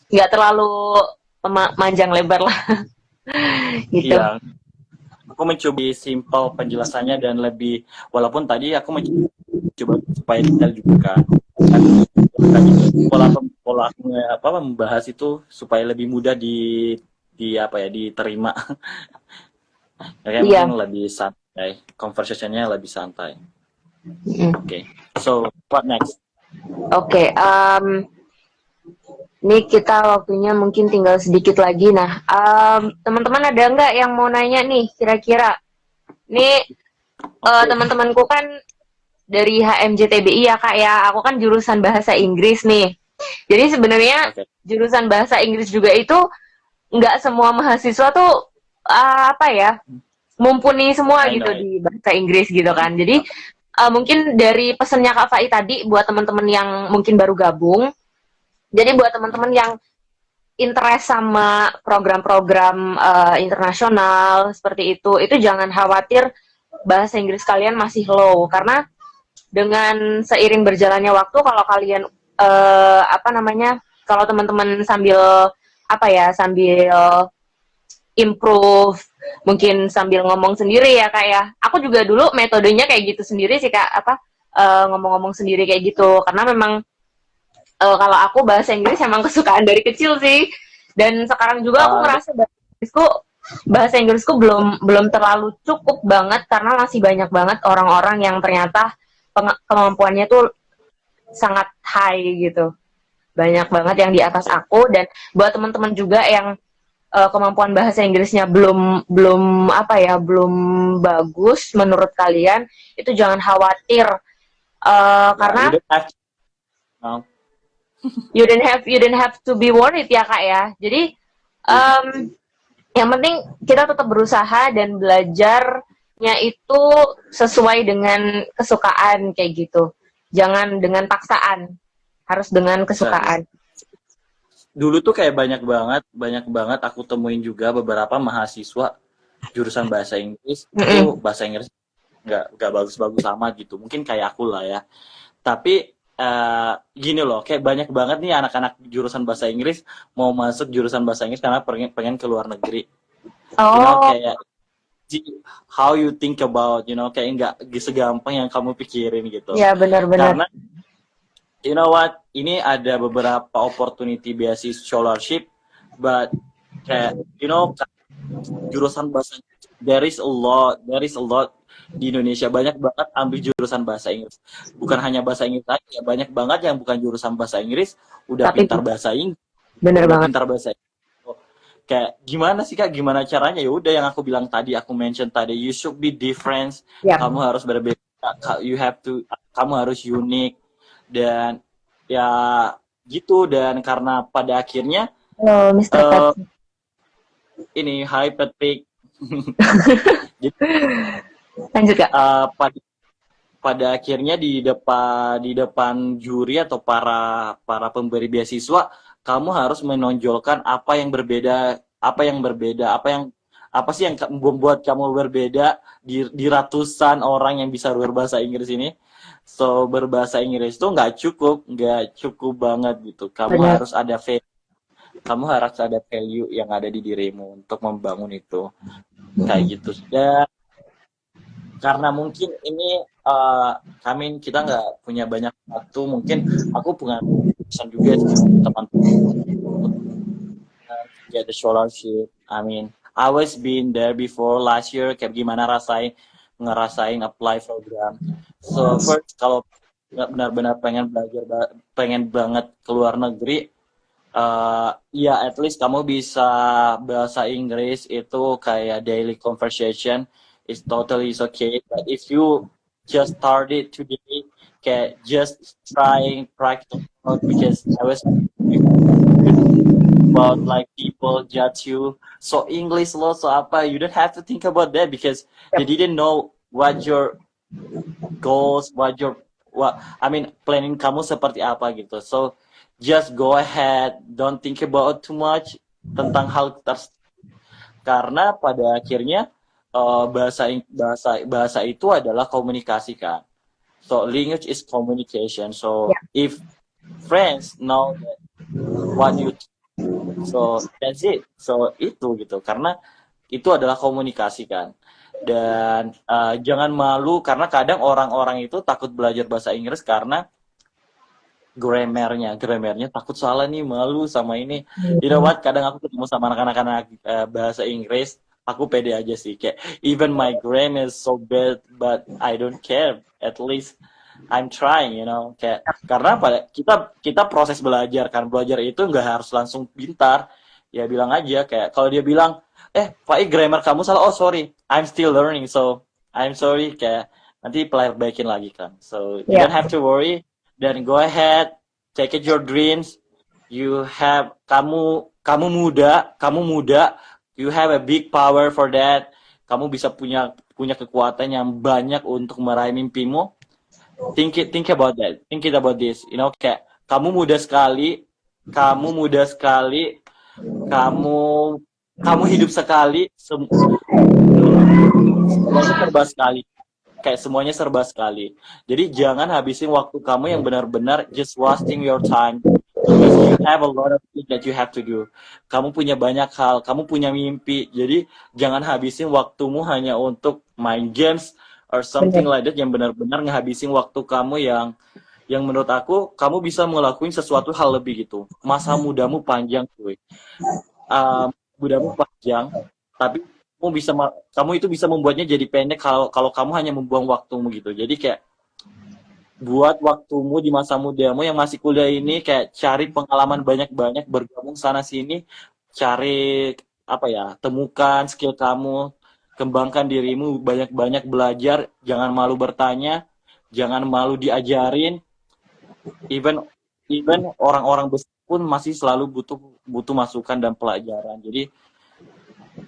nggak terlalu panjang lebar lah gitu. iya, aku mencoba simpel penjelasannya dan lebih, walaupun tadi aku mencoba supaya detail juga kan tadi pola apa membahas itu supaya lebih mudah di apa ya diterima. Kayak Iya. mungkin lebih santai, conversationnya lebih santai. Mm. Okay, so what next? Oke, ini kita waktunya mungkin tinggal sedikit lagi. Nah, teman-teman ada nggak yang mau nanya nih kira-kira? Nih teman-temanku kan dari HMJTBI ya kak ya. Aku kan jurusan bahasa Inggris nih. Jadi sebenarnya Okay. jurusan bahasa Inggris juga itu nggak semua mahasiswa tuh apa ya mumpuni semua I gitu know it. di bahasa Inggris gitu kan. Jadi mungkin dari pesannya Kak Fai tadi buat teman-teman yang mungkin baru gabung. Jadi buat teman-teman yang interest sama program-program internasional seperti itu jangan khawatir bahasa Inggris kalian masih low karena dengan seiring berjalannya waktu kalau kalian apa namanya kalau teman-teman sambil apa ya sambil improve mungkin sambil ngomong sendiri ya kak ya aku juga dulu metodenya kayak gitu sendiri sih kak apa ngomong-ngomong sendiri kayak gitu karena memang kalau aku bahasa Inggris emang kesukaan dari kecil sih dan sekarang juga aku ngerasa bahasa Inggrisku belum belum terlalu cukup banget karena masih banyak banget orang-orang yang ternyata kemampuannya tuh sangat high gitu banyak banget yang di atas aku dan buat teman-teman juga yang kemampuan bahasa Inggrisnya belum belum apa ya belum bagus menurut kalian itu jangan khawatir karena You don't have to, no. you didn't have to be worried ya kak ya jadi Yang penting kita tetap berusaha dan belajarnya itu sesuai dengan kesukaan kayak gitu. Jangan dengan paksaan, harus dengan Exactly. kesukaan. Dulu tuh kayak banyak banget aku temuin juga beberapa mahasiswa jurusan bahasa Inggris itu Mm-mm. bahasa Inggris nggak bagus-bagus amat gitu. Mungkin kayak aku lah ya. Tapi gini loh, kayak banyak banget nih anak-anak jurusan bahasa Inggris mau masuk jurusan bahasa Inggris karena pengen pengen ke luar negeri. Oh, Kayak how you think about, kayak nggak segampang yang kamu pikirin gitu. ya benar-benar. Karena what, ini ada beberapa opportunity beasiswa scholarship, but kayak jurusan bahasa Inggris, there is a lot di Indonesia, banyak banget ambil jurusan bahasa Inggris. Bukan hanya bahasa Inggris aja, banyak banget yang bukan jurusan bahasa Inggris udah Tapi pintar bahasa Inggris, benar udah banget. pintar bahasa Inggris. Kayak gimana sih Kak, gimana caranya? Ya udah yang aku bilang tadi, aku mention tadi, you should be different, Ya, kamu harus berbeda, kamu harus unik, dan ya gitu. Dan karena pada akhirnya halo Mr. eh, Patrick. ini high petik. Jadi Lanjut Kak. pada akhirnya di depan juri atau para para pemberi beasiswa, kamu harus menonjolkan apa sih yang membuat kamu berbeda di ratusan orang yang bisa berbahasa Inggris ini. So berbahasa Inggris itu nggak cukup banget gitu. Benar. Kamu harus ada value yang ada di dirimu untuk membangun itu, kayak gitu. Dan karena mungkin ini kita nggak punya banyak waktu, mungkin aku punya pesan juga sih teman-teman get the scholarship. I mean, I was been there before last year, kayak gimana ngerasain apply program. So first, kalau benar-benar pengen belajar, pengen banget keluar negeri, ya at least kamu bisa bahasa Inggris itu kayak daily conversation is totally is okay. But if you just started today, kayak just trying practice because I was about like people judge you. So English lo, so apa, you don't have to think about that because they didn't know what your goals, what I mean planning kamu seperti apa gitu. So just go ahead, don't think about too much tentang hal karena pada akhirnya bahasa itu adalah komunikasi kan. So language is communication. So Ya, if friends know that what you, so that's it. So itu gitu, karena itu adalah komunikasi kan. Dan jangan malu, karena kadang orang-orang itu takut belajar bahasa Inggris karena grammarnya takut salah nih, malu sama ini. You know what, kadang aku ketemu sama anak-anak bahasa Inggris, aku pede aja sih, kayak even my grammar is so bad but I don't care, at least I'm trying, kayak karena pada kita proses belajar kan. Belajar itu nggak harus langsung pintar, ya bilang aja, kayak kalau dia bilang Fai, grammar kamu salah, oh sorry, I'm still learning, so I'm sorry, kayak nanti perbaikin lagi kan. So you ya, don't have to worry, then go ahead, take it your dreams. Kamu muda, you have a big power for that. Kamu bisa punya punya kekuatan yang banyak untuk meraih mimpimu. Think about that, think it about this, kayak kamu muda sekali, kamu kamu hidup sekali, semuanya serba sekali, kayak semuanya serba sekali. Jadi jangan habisin waktu kamu yang benar-benar just wasting your time, because you have a lot of things that you have to do. Kamu punya banyak hal, kamu punya mimpi, jadi jangan habisin waktumu hanya untuk main games or something benar. like that, yang benar-benar ngehabisin waktu kamu yang menurut aku kamu bisa ngelakuin sesuatu hal lebih gitu. Masa mudamu panjang, cuy. Mudamu panjang, tapi kamu itu bisa membuatnya jadi pendek kalau kalau kamu hanya membuang waktumu gitu. Jadi kayak buat waktumu di masa mudamu yang masih kuliah ini, kayak cari pengalaman banyak-banyak, bergabung sana sini, cari apa ya, temukan skill kamu, kembangkan dirimu, banyak-banyak belajar, jangan malu bertanya, jangan malu diajarin, even even orang-orang besar pun masih selalu butuh butuh masukan dan pelajaran. Jadi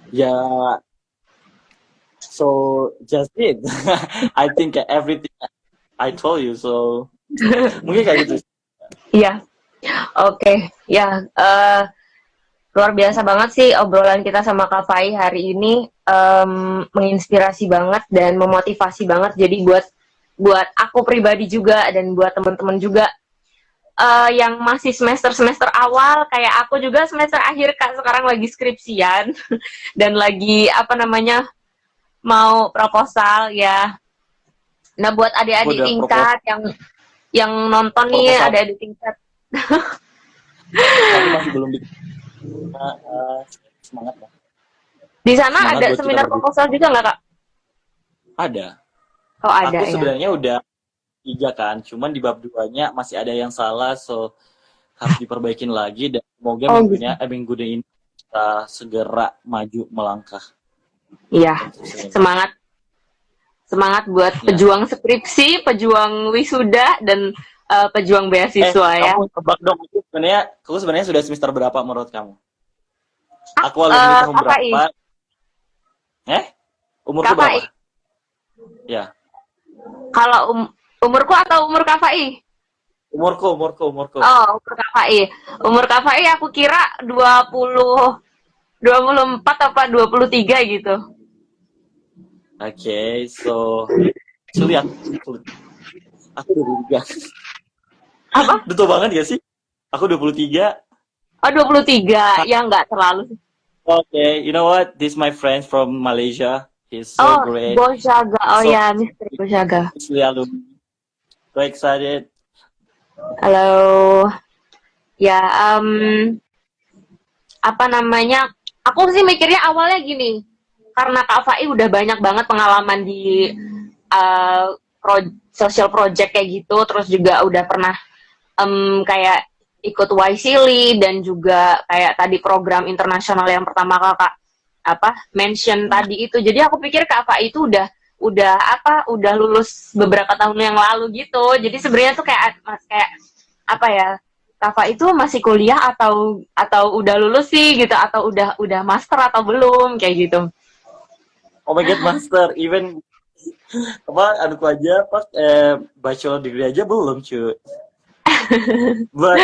Ya, so just it. I think everything I told you. So mungkin kayak gitu. Iya, oke. Ya, luar biasa banget sih obrolan kita sama Kak Fai hari ini. Menginspirasi banget dan memotivasi banget. Jadi buat aku pribadi juga dan buat teman-teman juga yang masih semester awal kayak aku juga semester akhir Kak, sekarang lagi skripsian dan lagi apa namanya mau proposal ya. Nah, buat Aku adik-adik udah tingkat yang nonton nih, proposal, adik-adik tingkat tapi masih belum bikin. Semangat lah. di sana Semangat ada buat kita seminar berdua. proposal juga nggak Kak? Ada. Oh ada Aku ya. sebenarnya udah 3 kan, cuman di bab 2-nya masih ada yang salah, so harus diperbaikin lagi dan semoga Oh gitu. minggu ini kita segera maju melangkah Iya, untuk seminar. semangat semangat buat Ya. pejuang skripsi, pejuang wisuda dan pejuang beasiswa ya. Kamu tebak dong, aku sebenarnya sudah semester berapa menurut kamu? Aku alumni tahun KPI, berapa? Umurku KPI. berapa? Ya, Kalau umurku atau umur KPI? umurku. Oh, umur KPI. Umur KPI aku kira 24 apa 23 gitu. Oke, so actually aku 23. Apa? Betul banget gak sih? Aku 23. Oh, 23. Ya nggak terlalu. Okay, you know what? This is my friend from Malaysia. He's so Oh, great. Bosyaga. Oh So ya, Misteri Bosyaga. actually alumni. So excited. Halo. Ya, apa namanya? Aku sih mikirnya awalnya gini, karena Kak Fai udah banyak banget pengalaman di uh, social project kayak gitu, terus juga udah pernah kayak ikut YSEALI dan juga kayak tadi program internasional yang pertama Kakak apa mention tadi itu. Jadi aku pikir Kak Fai itu udah lulus beberapa tahun yang lalu gitu. Jadi sebenarnya tuh kayak apa ya? Kafa itu masih kuliah atau udah lulus sih gitu atau udah master atau belum kayak gitu. Oh my god, master. Even apa adukku aja pas bachelor degree aja belum cuy. But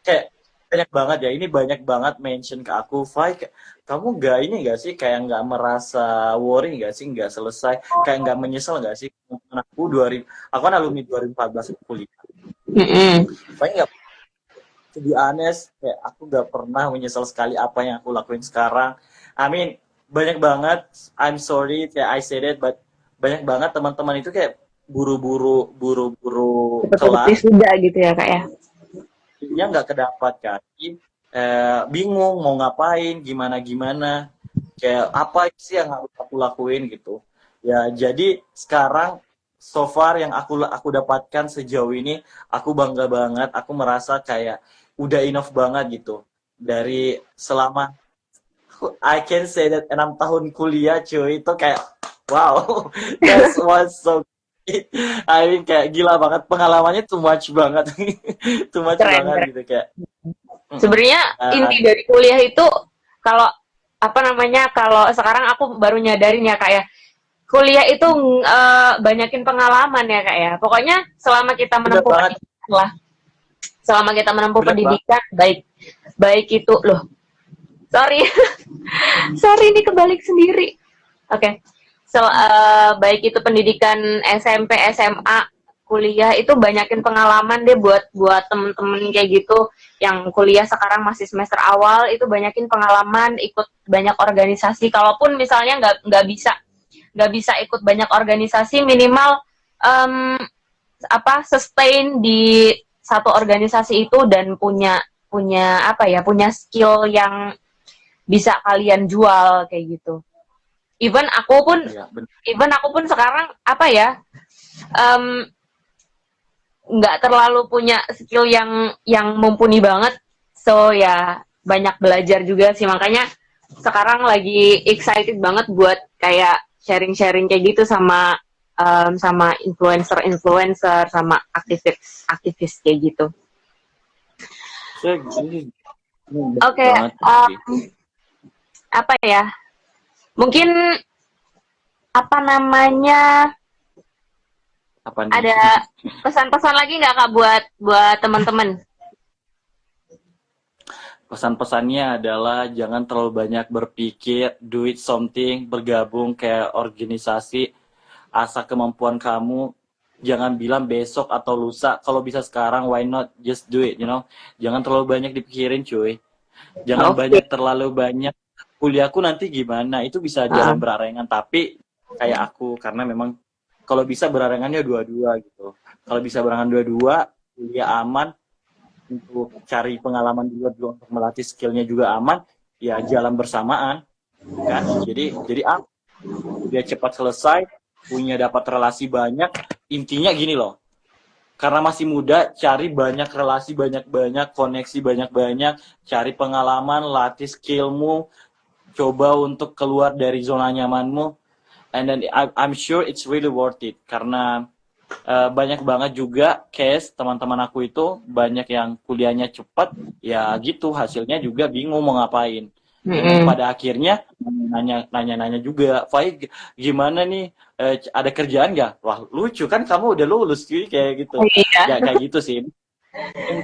kayak banyak banget ya. Ini banyak banget mention ke aku, Fai, kamu nggak ini nggak sih kayak nggak merasa worry nggak sih nggak selesai kayak nggak menyesal nggak sih? Aku kan alumni 2014 kuliah. Fai nggak, to be honest, kayak aku gak pernah menyesal sekali apa yang aku lakuin sekarang. I mean, banyak banget, I'm sorry kayak I said it, but banyak banget teman-teman itu kayak buru-buru Seperti kelar, sudah gitu ya Kak ya. dia nggak kedapat kan. Bingung mau ngapain, gimana, kayak apa sih yang harus aku lakuin gitu. Ya, jadi sekarang so far yang aku dapatkan sejauh ini, aku bangga banget, aku merasa kayak udah enough banget gitu. Dari selama I can say that 6 tahun kuliah cuy itu kayak wow, that was so great. I mean kayak gila banget pengalamannya too much banget. Too much Keren, banget keren. gitu kayak. Sebenarnya inti dari kuliah itu kalau apa namanya kalau sekarang aku baru nyadarin ya Kak ya. Kuliah itu banyakin pengalaman ya Kak ya. Pokoknya selama kita Bener menempuh banget, pendidikan lah. Selama kita menempuh bener banget. pendidikan baik itu loh. Sorry. Sorry ini kebalik sendiri. Oke. So, baik itu pendidikan SMP, SMA, kuliah itu banyakin pengalaman deh buat temen-temen kayak gitu yang kuliah sekarang masih semester awal itu banyakin pengalaman ikut banyak organisasi. Kalaupun misalnya nggak bisa ikut banyak organisasi minimal sustain di satu organisasi itu dan punya apa ya punya skill yang bisa kalian jual kayak gitu. Even aku pun Ya, even aku pun sekarang apa ya nggak terlalu punya skill yang mumpuni banget, so ya banyak belajar juga sih makanya sekarang lagi excited banget buat kayak sharing-sharing kayak gitu sama sama influencer sama aktivis kayak gitu. ini Oke, banget sih. apa ya? Mungkin apa namanya? Apa nih? Ada pesan-pesan lagi nggak Kak buat teman-teman? Pesan-pesannya adalah jangan terlalu banyak berpikir, do it something, bergabung kayak organisasi, asal kemampuan kamu, jangan bilang besok atau lusa, kalau bisa sekarang, why not, just do it, you know. Jangan terlalu banyak dipikirin, cuy. Jangan Oke. terlalu banyak, kuliahku nanti gimana, itu bisa Ah, jalan berarengan, tapi kayak aku, karena memang kalau bisa berarengannya dua-dua gitu. Kalau bisa berarengan dua-dua, kuliah aman, untuk cari pengalaman di luar juga untuk melatih skillnya juga aman, ya jalan bersamaan kan. Jadi biar cepat selesai, punya dapat relasi banyak. Intinya gini loh, karena masih muda, cari banyak relasi banyak-banyak, koneksi banyak-banyak, cari pengalaman, latih skillmu, coba untuk keluar dari zona nyamanmu, and then I'm sure it's really worth it, karena banyak banget juga case teman-teman aku itu banyak yang kuliahnya cepat, ya gitu hasilnya juga bingung mau ngapain. And then pada akhirnya nanya juga, Fai gimana nih, ada kerjaan nggak? Wah lucu kan, kamu udah lulus cuy, kayak gitu. iya. Ya kayak gitu sih.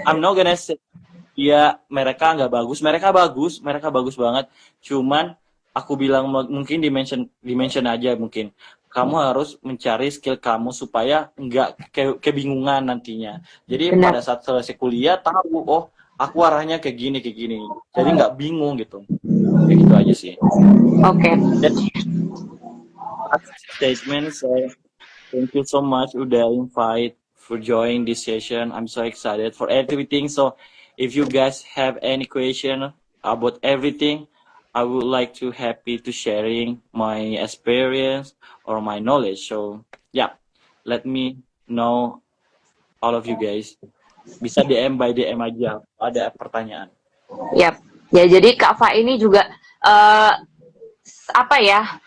I'm not gonna say ya mereka nggak bagus, mereka bagus banget. Cuman aku bilang mungkin dimension aja, mungkin kamu harus mencari skill kamu supaya nggak kebingungan nantinya. Jadi Benar. pada saat selesai kuliah tahu, oh aku arahnya kayak gini. Jadi nggak bingung gitu. Kayak gitu aja sih. Oke. Dan statement saya, thank you so much udah invite for joining this session. I'm so excited for everything. So if you guys have any question about everything, I would like to happy to sharing my experience or my knowledge. So yeah, let me know all of you guys. Bisa DM by DM aja ada pertanyaan. Yap. Ya jadi Kak Fa ini juga apa ya?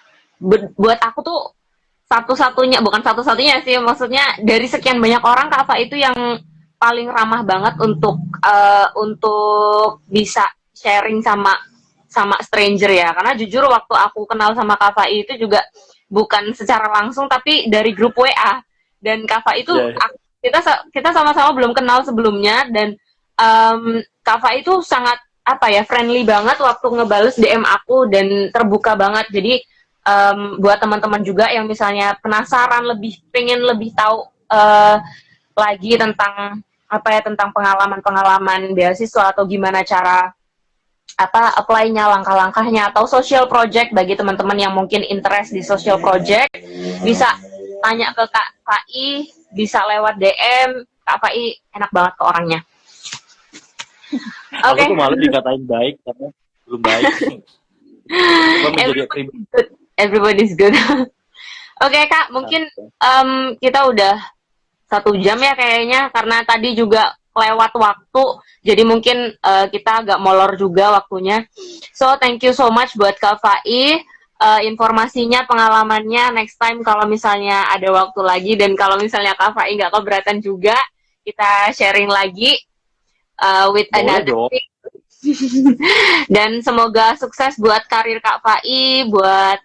Buat aku tuh satu-satunya, bukan satu-satunya sih, maksudnya dari sekian banyak orang Kak Fa itu yang paling ramah banget untuk bisa sharing sama stranger ya. Karena jujur waktu aku kenal sama Kak Fa itu juga bukan secara langsung tapi dari grup WA, dan Kak Fa itu kita sama-sama belum kenal sebelumnya, dan Kak Fa itu sangat apa ya, friendly banget waktu ngebales DM aku dan terbuka banget. Jadi buat teman-teman juga yang misalnya penasaran, pengen lebih tahu lagi tentang apa ya, tentang pengalaman beasiswa atau gimana cara apply-nya, langkah-langkahnya, atau social project bagi teman-teman yang mungkin interest di social project, bisa tanya ke Kak Fai, bisa lewat DM. Kak Fai enak banget ke orangnya. Aku tuh malu dikatain baik karena belum baik. Everybody's good. Oke Kak, mungkin kita udah 1 jam ya kayaknya, karena tadi juga lewat waktu, jadi mungkin kita agak molor juga waktunya. So thank you so much buat Kak Fai, informasinya, pengalamannya. Next time kalau misalnya ada waktu lagi, dan kalau misalnya Kak Fai nggak keberatan juga, kita sharing lagi with another thing. Dan semoga sukses buat karir Kak Fai, buat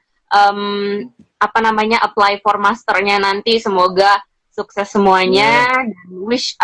apply for masternya nanti. Semoga sukses semuanya, dan wish